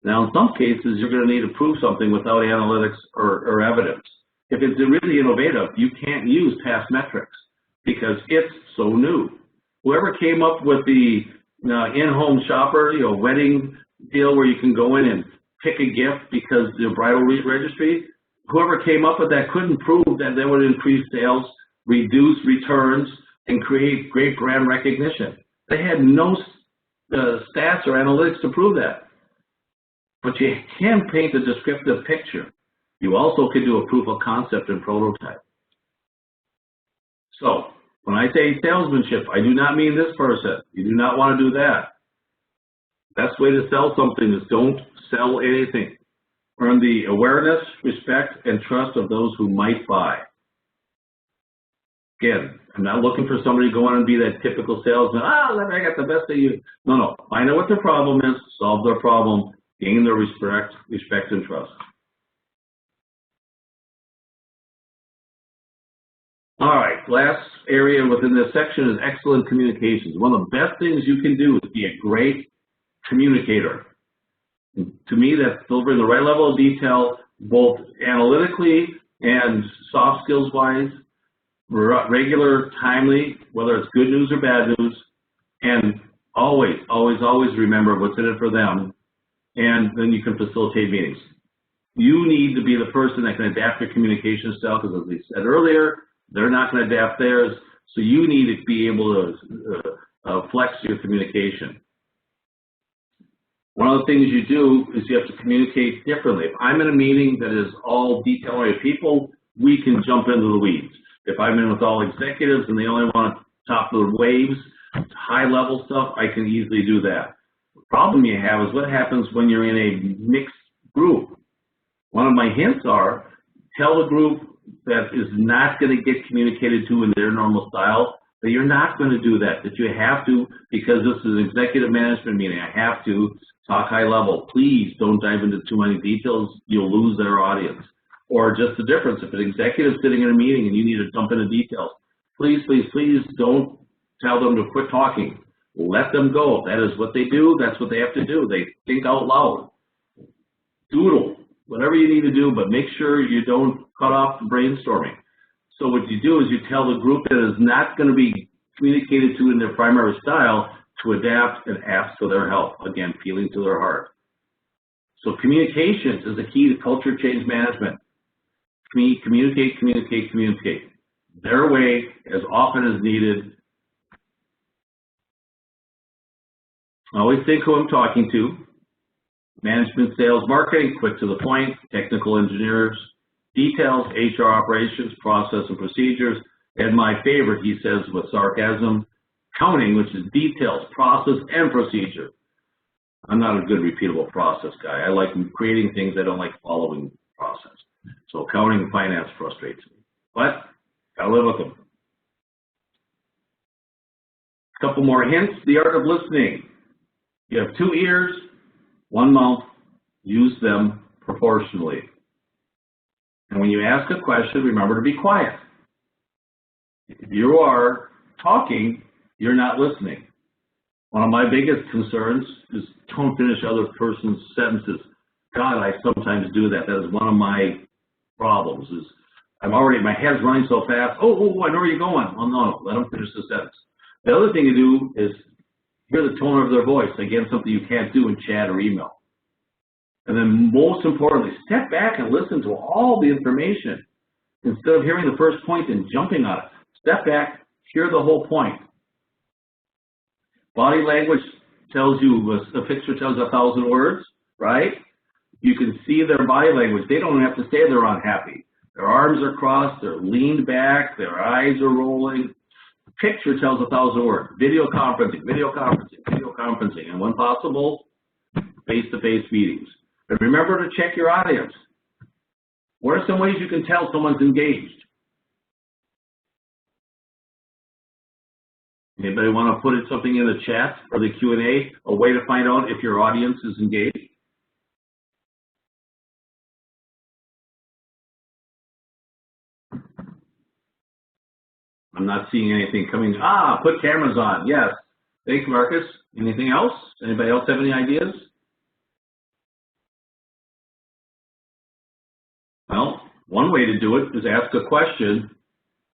Now, in some cases, you're going to need to prove something without analytics or evidence. If it's really innovative, you can't use past metrics because it's so new. Whoever came up with the in-home shopper, you know, wedding deal where you can go in and pick a gift because the bridal registry, whoever came up with that couldn't prove that they would increase sales, reduce returns, and create great brand recognition. They had no stats or analytics to prove that. But you can paint a descriptive picture. You also can do a proof of concept and prototype. So, when I say salesmanship, I do not mean this person. You do not want to do that. Best way to sell something is don't sell anything. Earn the awareness, respect, and trust of those who might buy. Again, I'm not looking for somebody to go on and be that typical salesman. I got the best of you. No. Find out what their problem is, solve their problem, gain their respect and trust. All right, last area within this section is excellent communications. One of the best things you can do is be a great communicator. To me, that's delivering the right level of detail, both analytically and soft skills-wise, regular, timely, whether it's good news or bad news, and always remember what's in it for them, and then you can facilitate meetings. You need to be the person that can adapt your communication style, because as we said earlier, they're not going to adapt theirs, so you need to be able to flex your communication. One of the things you do is you have to communicate differently. If I'm in a meeting that is all detail-oriented people, we can jump into the weeds. If I'm in with all executives and they only want to top the waves, high-level stuff, I can easily do that. The problem you have is what happens when you're in a mixed group. One of my hints are, tell the group that is not going to get communicated to in their normal style, that you're not going to do that, that you have to, because this is an executive management meeting, I have to talk high level. Please don't dive into too many details, you'll lose their audience. Or just the difference, if an executive is sitting in a meeting and you need to jump into details, please, please, please don't tell them to quit talking. Let them go. That is what they do, that's what they have to do. They think out loud. Doodle, whatever you need to do, but make sure you don't cut off the brainstorming. So what you do is you tell the group that is not going to be communicated to in their primary style to adapt and ask for their help. Again, feeling to their heart. So communications is the key to culture change management. Communicate, communicate, communicate. Their way, as often as needed. Always think who I'm talking to. Management, sales, marketing, quick to the point. Technical engineers, details, HR operations, process and procedures. And my favorite, he says with sarcasm, counting, which is details, process, and procedure. I'm not a good repeatable process guy. I like creating things. I don't like following process. So accounting and finance frustrates me. But gotta live with them. A couple more hints. The art of listening. You have 2 ears, 1 mouth. Use them proportionally. And when you ask a question, remember to be quiet. If you are talking, you're not listening. One of my biggest concerns is don't finish other person's sentences. God, I sometimes do that. That is one of my problems. Is I'm already, my head's running so fast. Oh, I know where you're going. Well, no, let them finish the sentence. The other thing to do is hear the tone of their voice. Again, something you can't do in chat or email. And then most importantly, step back and listen to all the information. Instead of hearing the first point and jumping on it, step back, hear the whole point. Body language tells you, a picture tells 1,000 words, right? You can see their body language. They don't have to say they're unhappy. Their arms are crossed, they're leaned back, their eyes are rolling. The picture tells 1,000 words. Video conferencing, video conferencing, video conferencing, and when possible, face-to-face meetings. And remember to check your audience. What are some ways you can tell someone's engaged? Anybody want to put something in the chat or the Q&A, a way to find out if your audience is engaged? I'm not seeing anything coming. Put cameras on. Yes. Thanks, Marcus. Anything else? Anybody else have any ideas? Well, one way to do it is ask a question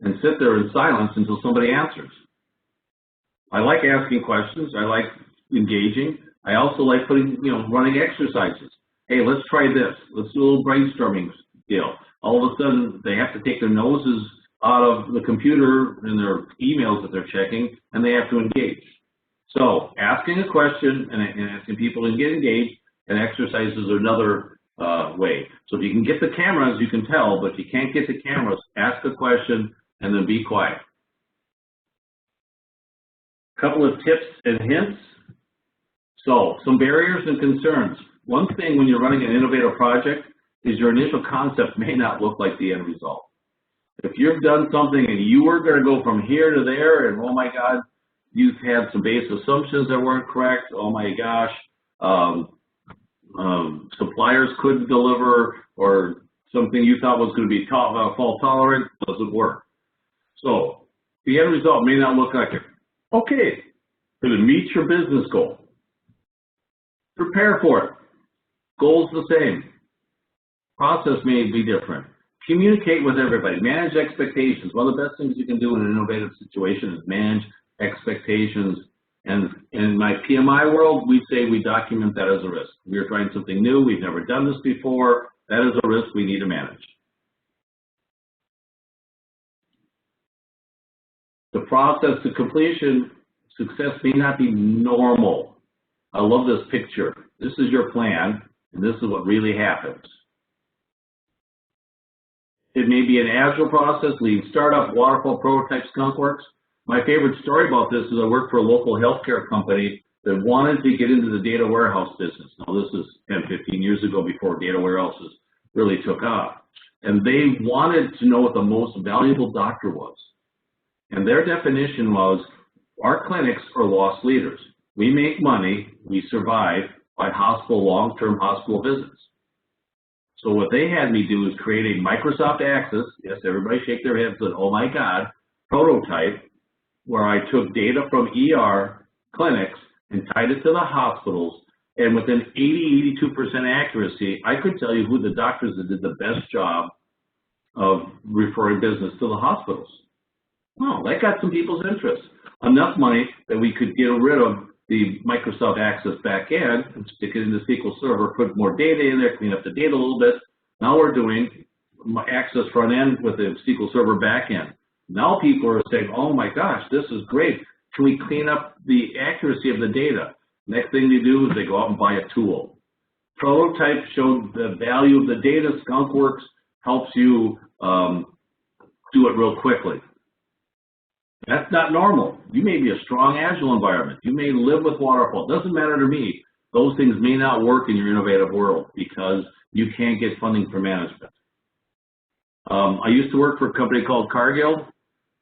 and sit there in silence until somebody answers. I like asking questions. I like engaging. I also like running exercises. Hey, let's try this. Let's do a little brainstorming deal. All of a sudden, they have to take their noses out of the computer and their emails that they're checking, and they have to engage. So asking a question and asking people to get engaged and exercises are another way. So if you can get the cameras, you can tell, but if you can't get the cameras, ask a question and then be quiet. A couple of tips and hints. So some barriers and concerns. One thing when you're running an innovative project is your initial concept may not look like the end result. If you've done something and you were going to go from here to there and oh my God, you've had some base assumptions that weren't correct, oh my gosh, suppliers couldn't deliver, or something you thought was going to be fault tolerant doesn't work. So the end result may not look like it. Okay, did it meet your business goal? Prepare for it. Goal's the same. Process may be different. Communicate with everybody. Manage expectations. One of the best things you can do in an innovative situation is manage expectations. And in my PMI world, we say we document that as a risk. We are trying something new. We've never done this before. That is a risk we need to manage. The process to completion, success may not be normal. I love this picture. This is your plan, and this is what really happens. It may be an agile process, lean startup, waterfall, prototype, skunkworks. My favorite story about this is I worked for a local healthcare company that wanted to get into the data warehouse business. Now, this is 10, 15 years ago before data warehouses really took off. And they wanted to know what the most valuable doctor was. And their definition was, our clinics are loss leaders. We make money, we survive by long-term hospital visits. So what they had me do is create a Microsoft Access, yes, everybody shake their heads and said, oh my God, prototype, where I took data from ER clinics and tied it to the hospitals, and within 80–82% accuracy, I could tell you who the doctors that did the best job of referring business to the hospitals. Well, that got some people's interest. Enough money that we could get rid of the Microsoft Access backend and stick it into SQL Server, put more data in there, clean up the data a little bit. Now we're doing Access front end with the SQL Server backend. Now people are saying, oh my gosh, this is great. Can we clean up the accuracy of the data? Next thing they do is they go out and buy a tool. Prototype showed the value of the data. Skunkworks helps you do it real quickly. That's not normal. You may be a strong Agile environment. You may live with waterfall. It doesn't matter to me. Those things may not work in your innovative world because you can't get funding for management. I used to work for a company called Cargill.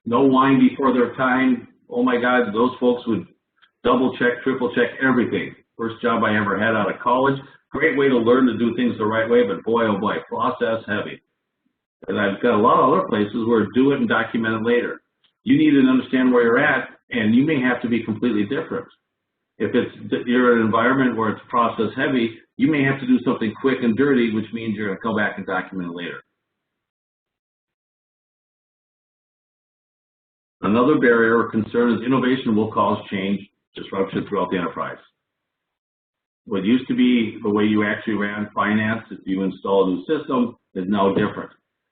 No wine before their time. Oh my God, those folks would double check, triple check everything. First job I ever had out of college. Great way to learn to do things the right way, but boy, oh boy, process heavy. And I've got a lot of other places where do it and document it later. You need to understand where you're at, and you may have to be completely different. If you're in an environment where it's process heavy, you may have to do something quick and dirty, which means you're going to come back and document it later. Another barrier or concern is innovation will cause change, disruption throughout the enterprise. What used to be the way you actually ran finance, if you install a new system, is now different.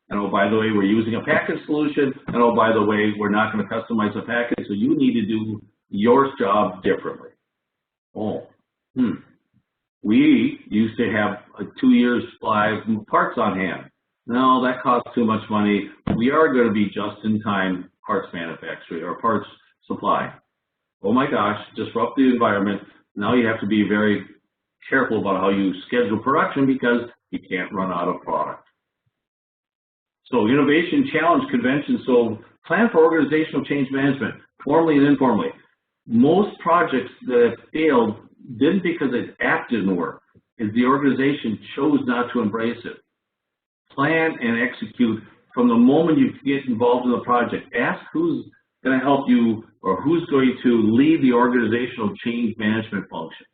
And oh, by the way, we're using a package solution, and oh, by the way, we're not going to customize a package, so you need to do your job differently. Oh, we used to have 2 years' supply of parts on hand. No, that costs too much money. We are going to be just-in-time parts manufacturing or parts supply. Oh my gosh, disrupt the environment. Now you have to be very careful about how you schedule production because you can't run out of product. So innovation challenge convention. So plan for organizational change management, formally and informally. Most projects that have failed didn't because the app didn't work. It's the organization chose not to embrace it. Plan and execute from the moment you get involved in the project. Ask who's going to help you or who's going to lead the organizational change management function.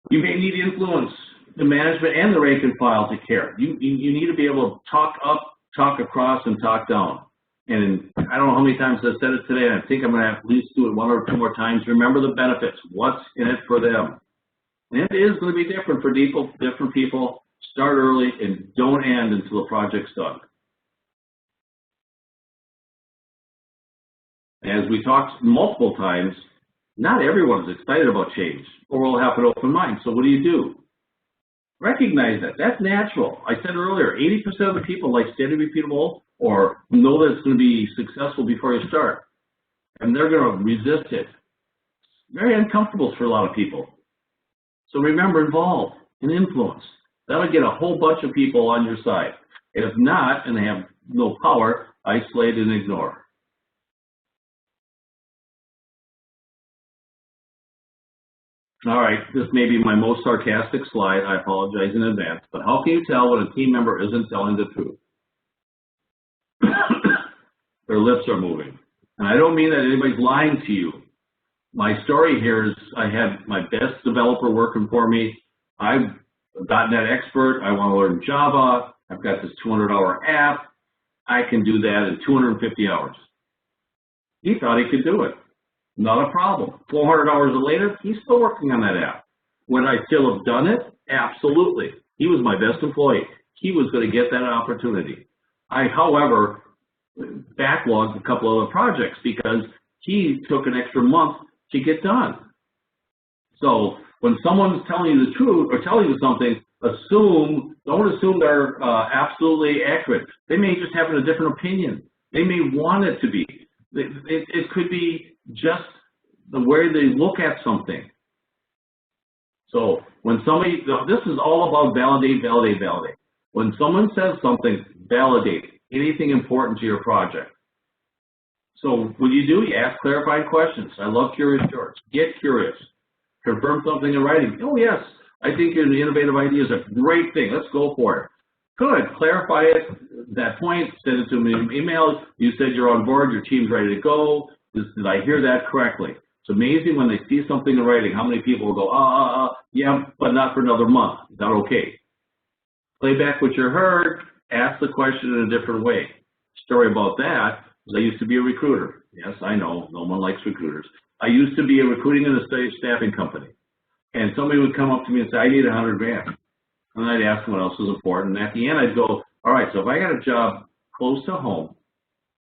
You may need influence the management and the rank and file to care. You need to be able to talk up, talk across, and talk down. And I don't know how many times I've said it today, and I think I'm going to have to at least do it 1 or 2 more times. Remember the benefits. What's in it for them? And it is going to be different for different people. Start early and don't end until the project's done. As we talked multiple times, not everyone is excited about change or will have an open mind. So what do? Recognize that. That's natural. I said earlier, 80% of the people like steady, repeatable, or know that it's going to be successful before you start. And they're going to resist it. Very uncomfortable for a lot of people. So remember, involve and influence. That'll get a whole bunch of people on your side. And if not, and they have no power, isolate and ignore. All right, this may be my most sarcastic slide. I apologize in advance. But how can you tell when a team member isn't telling the truth? Their lips are moving. And I don't mean that anybody's lying to you. My story here is I had my best developer working for me. I'm a .NET expert. I want to learn Java. I've got this 200-hour app. I can do that in 250 hours. He thought he could do it. Not a problem. 400 hours later, he's still working on that app. Would I still have done it? Absolutely. He was my best employee. He was going to get that opportunity. I, however, backlogged a couple other projects because he took an extra month to get done. So when someone's telling you the truth or telling you something, don't assume they're absolutely accurate. They may just have a different opinion. They may want it to be. It could be just the way they look at something. So when somebody, this is all about validate, validate, validate. When someone says something, validate anything important to your project. So what you ask clarifying questions. I love curious George. Get curious. Confirm something in writing. Oh yes, I think your innovative idea is a great thing. Let's go for it. Good. Clarify it. That point. Send it to me in an email. You said you're on board. Your team's ready to go. Did I hear that correctly? It's amazing when they see something in writing, how many people will go, yeah, but not for another month. Is that okay? Play back what you heard. Ask the question in a different way. Story about that is I used to be a recruiter. Yes, I know. No one likes recruiters. I used to be a recruiting and a staffing company. And somebody would come up to me and say, I need 100 grand. And I'd ask them what else was important. And at the end, I'd go, all right, so if I got a job close to home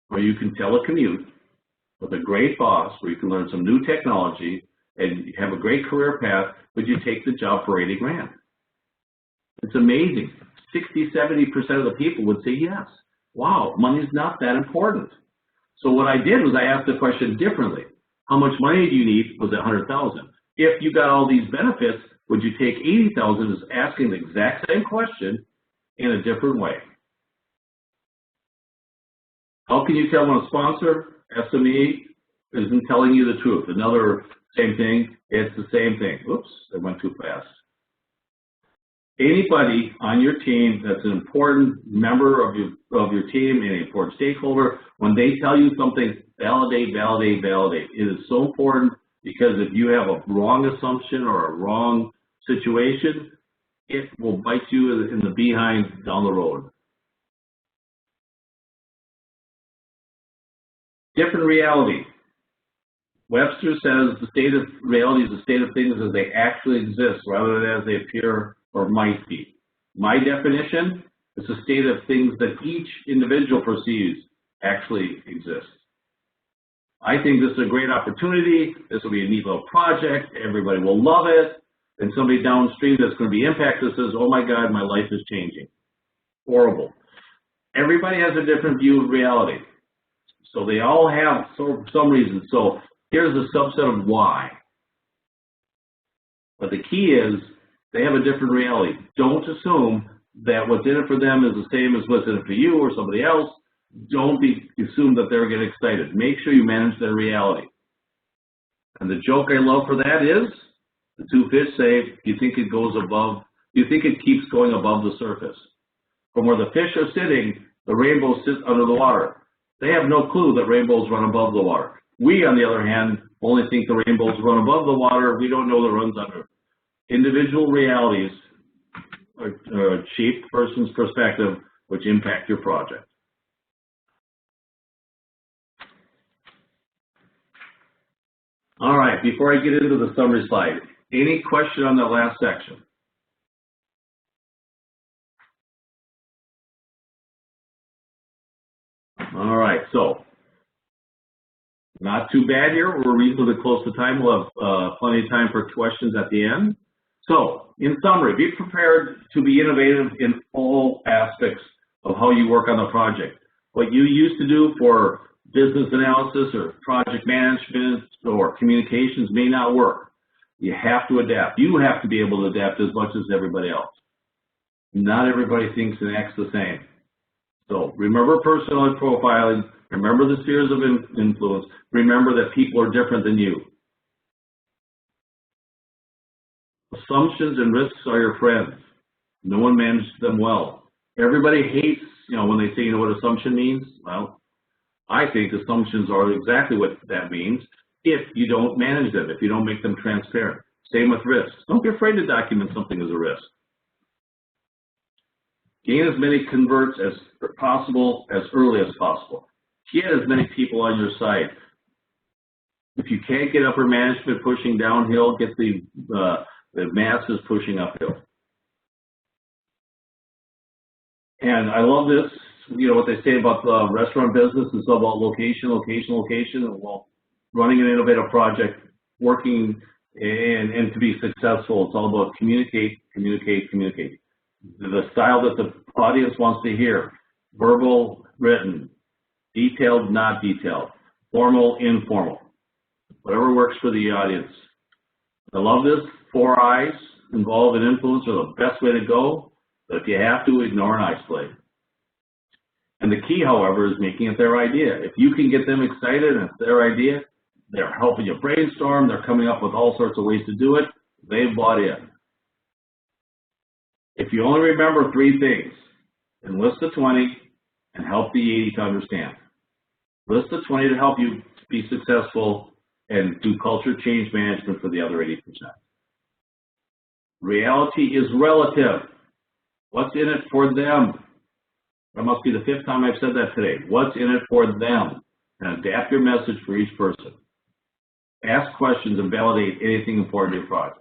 where you can telecommute with a great boss, where you can learn some new technology and you have a great career path, would you take the job for 80 grand? It's amazing. 60, 70% of the people would say yes. Wow, money's not that important. So what I did was I asked the question differently. How much money do you need? Was it 100,000? If you got all these benefits, would you take 80,000 as asking the exact same question in a different way? How can you tell when a sponsor, SME, isn't telling you the truth? Another same thing, it's the same thing. Oops, I went too fast. Anybody on your team that's an important member of your team, an important stakeholder, when they tell you something, validate, validate, validate. It is so important because if you have a wrong assumption or a wrong situation, it will bite you in the behind down the road. Different reality. Webster says the state of reality is the state of things as they actually exist rather than as they appear or might be. My definition is the state of things that each individual perceives actually exists. I think this is a great opportunity. This will be a neat little project. Everybody will love it. And somebody downstream that's going to be impacted says, oh my God, my life is changing. Horrible. Everybody has a different view of reality. So they all have some reason. So here's a subset of why. But the key is they have a different reality. Don't assume that what's in it for them is the same as what's in it for you or somebody else. Don't assume that they're getting excited. Make sure you manage their reality. And the joke I love for that is the two fish say, you think it goes above, you think it keeps going above the surface. From where the fish are sitting, the rainbow sits under the water. They have no clue that rainbows run above the water. We, on the other hand, only think the rainbows run above the water. We don't know that runs under. Individual realities shape the person's perspective, which impact your project. All right, before I get into the summary slide, any question on that last section? All right, so not too bad here. We're reasonably close to time. We'll have plenty of time for questions at the end. So, in summary, be prepared to be innovative in all aspects of how you work on the project. What you used to do for business analysis or project management or communications may not work. You have to adapt. You have to be able to adapt as much as everybody else. Not everybody thinks and acts the same. So remember personal profiling, remember the spheres of influence, remember that people are different than you. Assumptions and risks are your friends. No one manages them well. Everybody hates, when they say, you know what assumption means? Well, I think assumptions are exactly what that means if you don't manage them, if you don't make them transparent. Same with risks. Don't be afraid to document something as a risk. Gain as many converts as possible as early as possible. Get as many people on your side. If you can't get upper management pushing downhill, get the masses pushing uphill. And I love this, what they say about the restaurant business is all about location, location, location. Well, running an innovative project, working and to be successful, it's all about communicate, communicate, communicate. The style that the audience wants to hear, verbal, written, detailed, not detailed. formal, informal. Whatever works for the audience. I love this. 4 I's, involve and influence, are the best way to go. But if you have to, ignore and isolate. And the key, however, is making it their idea. If you can get them excited and it's their idea, they're helping you brainstorm, they're coming up with all sorts of ways to do it, they've bought in. If you only remember 3 things, enlist the 20 and help the 80 to understand. List the 20 to help you be successful and do culture change management for the other 80%. Reality is relative. What's in it for them? That must be the 5th time I've said that today. What's in it for them? And adapt your message for each person. Ask questions and validate anything important to your project.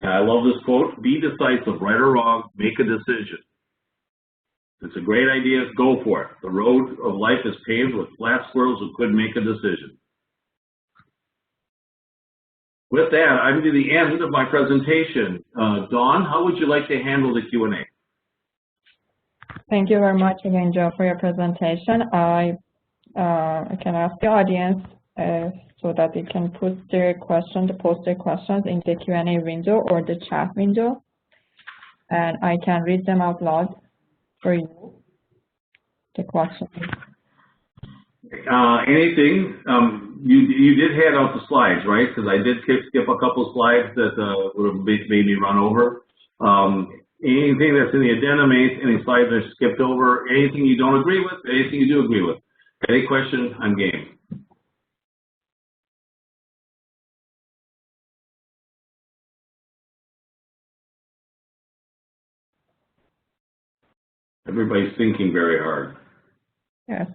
And I love this quote, be decisive, right or wrong, make a decision. If it's a great idea, go for it. The road of life is paved with flat squirrels who couldn't make a decision. With that, I'm to the end of my presentation. Dawn, how would you like to handle the Q&A? Thank you very much again, Joe, for your presentation. I can ask the audience so that they can put their questions, post their questions in the Q&A window or the chat window, and I can read them out loud for you. The questions. Anything? You did hand out the slides, right? Because I did skip a couple of slides that would have made me run over. Anything that's in the addendum, any slides that are skipped over, anything you don't agree with, anything you do agree with. Any question, I'm game. Everybody's thinking very hard. Yes.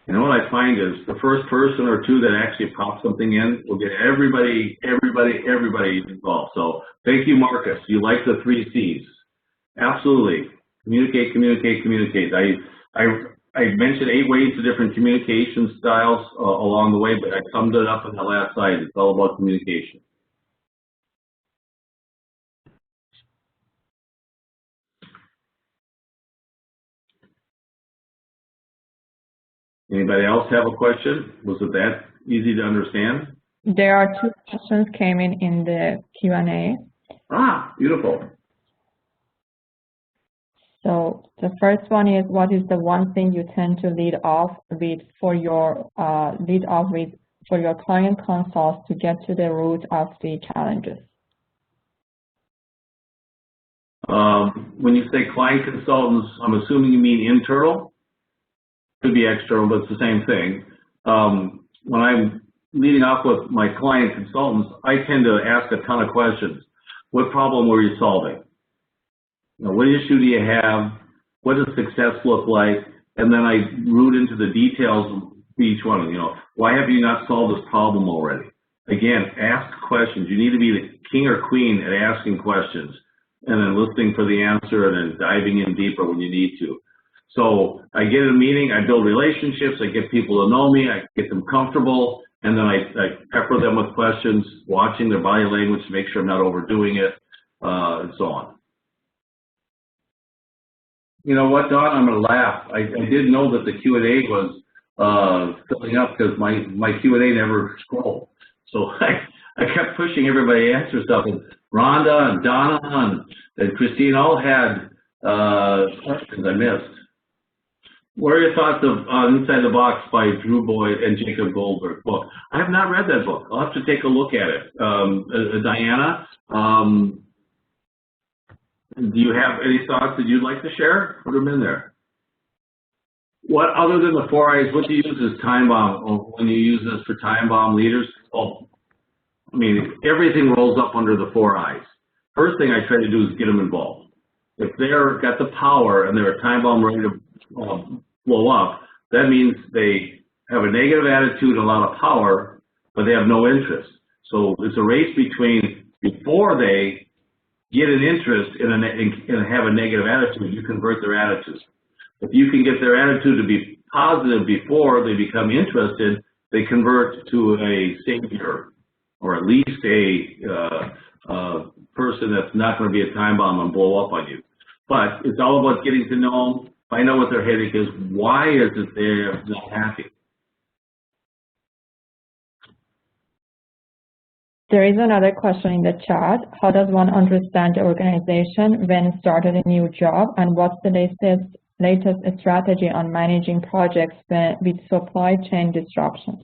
You know what I find is the first person or 2 that actually pop something in will get everybody involved. So thank you, Marcus. You like the 3 C's. Absolutely. Communicate, communicate, communicate. I mentioned 8 ways to different communication styles along the way, but I summed it up in the last slide. It's all about communication. Anybody else have a question? Was it that easy to understand? There are 2 questions came in the Q&A. Ah, beautiful. So the first one is, what is the one thing you tend to lead off with for your client consults to get to the root of the challenges? When you say client consultants, I'm assuming you mean internal. Could be external, but it's the same thing. When I'm leading off with my client consultants, I tend to ask a ton of questions. What problem were you solving? You know, what issue do you have? What does success look like? And then I root into the details of each one. You know, why have you not solved this problem already? Again, ask questions. You need to be the king or queen at asking questions and then listening for the answer and then diving in deeper when you need to. So I get in a meeting, I build relationships, I get people to know me, I get them comfortable, and then I pepper them with questions, watching their body language to make sure I'm not overdoing it, and so on. You know what, Don? I'm going to laugh. I didn't know that the Q&A was filling up because my Q&A never scrolled. So I kept pushing everybody to answer stuff. And Rhonda and Donna and Christine all had questions I missed. What are your thoughts of Inside the Box by Drew Boyd and Jacob Goldberg book? I have not read that book. I'll have to take a look at it. Diana, do you have any thoughts that you'd like to share? Put them in there. What, other than the 4 I's, what do you use as time bomb when you use this for time bomb leaders? Oh, I mean, everything rolls up under the 4 I's. First thing I try to do is get them involved. If they're got the power and they're a time bomb ready to blow up, that means they have a negative attitude and a lot of power, but they have no interest. So it's a race between before they get an interest and have a negative attitude, you convert their attitude. If you can get their attitude to be positive before they become interested, they convert to a savior, or at least a person that's not going to be a time bomb and blow up on you. But it's all about getting to know them, find out what their headache is, why is it they're not happy. There is another question in the chat. How does one understand the organization when started a new job, and what's the latest strategy on managing projects with supply chain disruptions?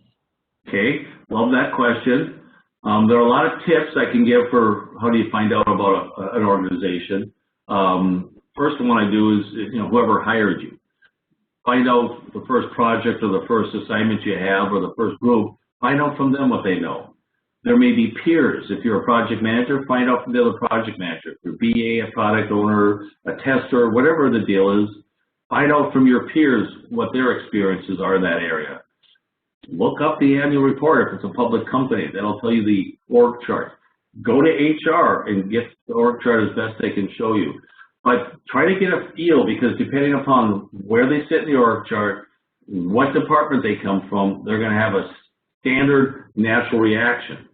Okay, love that question. There are a lot of tips I can give for how do you find out about an organization. First one I do is, whoever hired you. Find out the first project or the first assignment you have or the first group. Find out from them what they know. There may be peers. If you're a project manager, find out from the other project manager. If you're a BA, a product owner, a tester, whatever the deal is, find out from your peers what their experiences are in that area. Look up the annual report if it's a public company. That'll tell you the org chart. Go to HR and get the org chart as best they can show you. But try to get a feel, because depending upon where they sit in the org chart, what department they come from, they're going to have a standard natural reaction.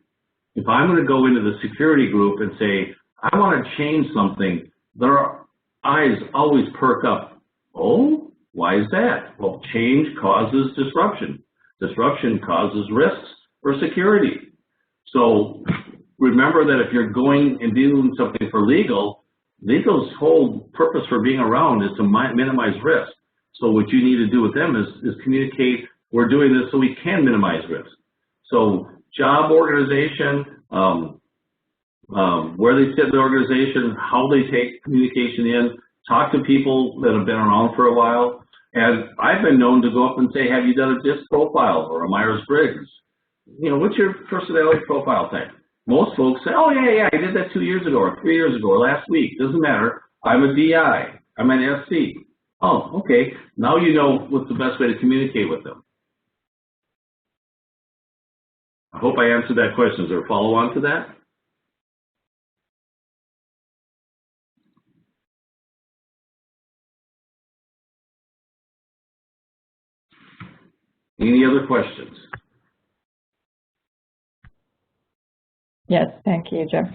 If I'm going to go into the security group and say, I want to change something, their eyes always perk up. Oh, why is that? Well, change causes disruption. Disruption causes risks for security. So remember that if you're going and doing something for legal's whole purpose for being around is to minimize risk. So what you need to do with them is communicate, we're doing this so we can minimize risk. So job organization, where they sit in the organization, how they take communication in, talk to people that have been around for a while. And I've been known to go up and say, have you done a DISC profile or a Myers-Briggs? What's your personality profile type? Most folks say, oh, yeah, I did that 2 years ago or 3 years ago or last week. Doesn't matter. I'm a DI. I'm an SC. Oh, okay. Now you know what's the best way to communicate with them. I hope I answered that question. Is there a follow-on to that? Any other questions? Yes, thank you, Jeff.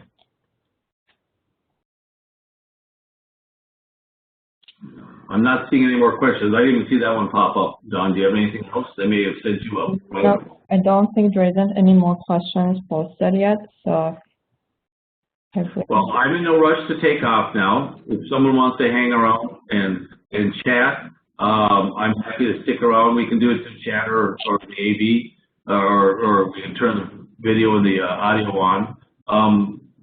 I'm not seeing any more questions. I didn't even see that one pop up. Don, do you have anything else? They may have sent you up. No, I don't think there isn't any more questions posted yet, so. Well, I'm in no rush to take off now. If someone wants to hang around and chat, I'm happy to stick around. We can do it through chat or the AV, or we can turn the video and the audio on.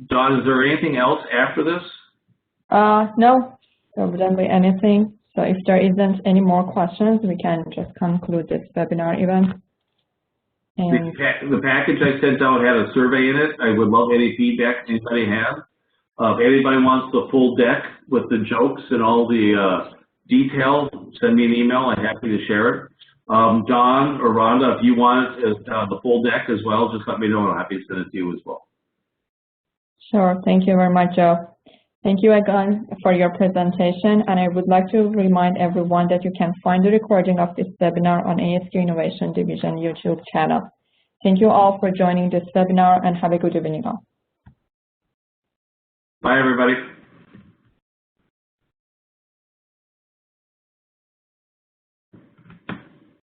Don, is there anything else after this? No, there wouldn't be anything. So if there isn't any more questions, we can just conclude this webinar event. And the package I sent out had a survey in it. I would love any feedback anybody has. If anybody wants the full deck with the jokes and all the details, send me an email. I'm happy to share it. Don or Rhonda, if you want the full deck as well, just let me know, and I'm happy to send it to you as well. Sure. Thank you very much, Joe. Thank you again for your presentation, and I would like to remind everyone that you can find the recording of this webinar on ASQ Innovation Division YouTube channel. Thank you all for joining this webinar, and have a good evening all. Bye, everybody.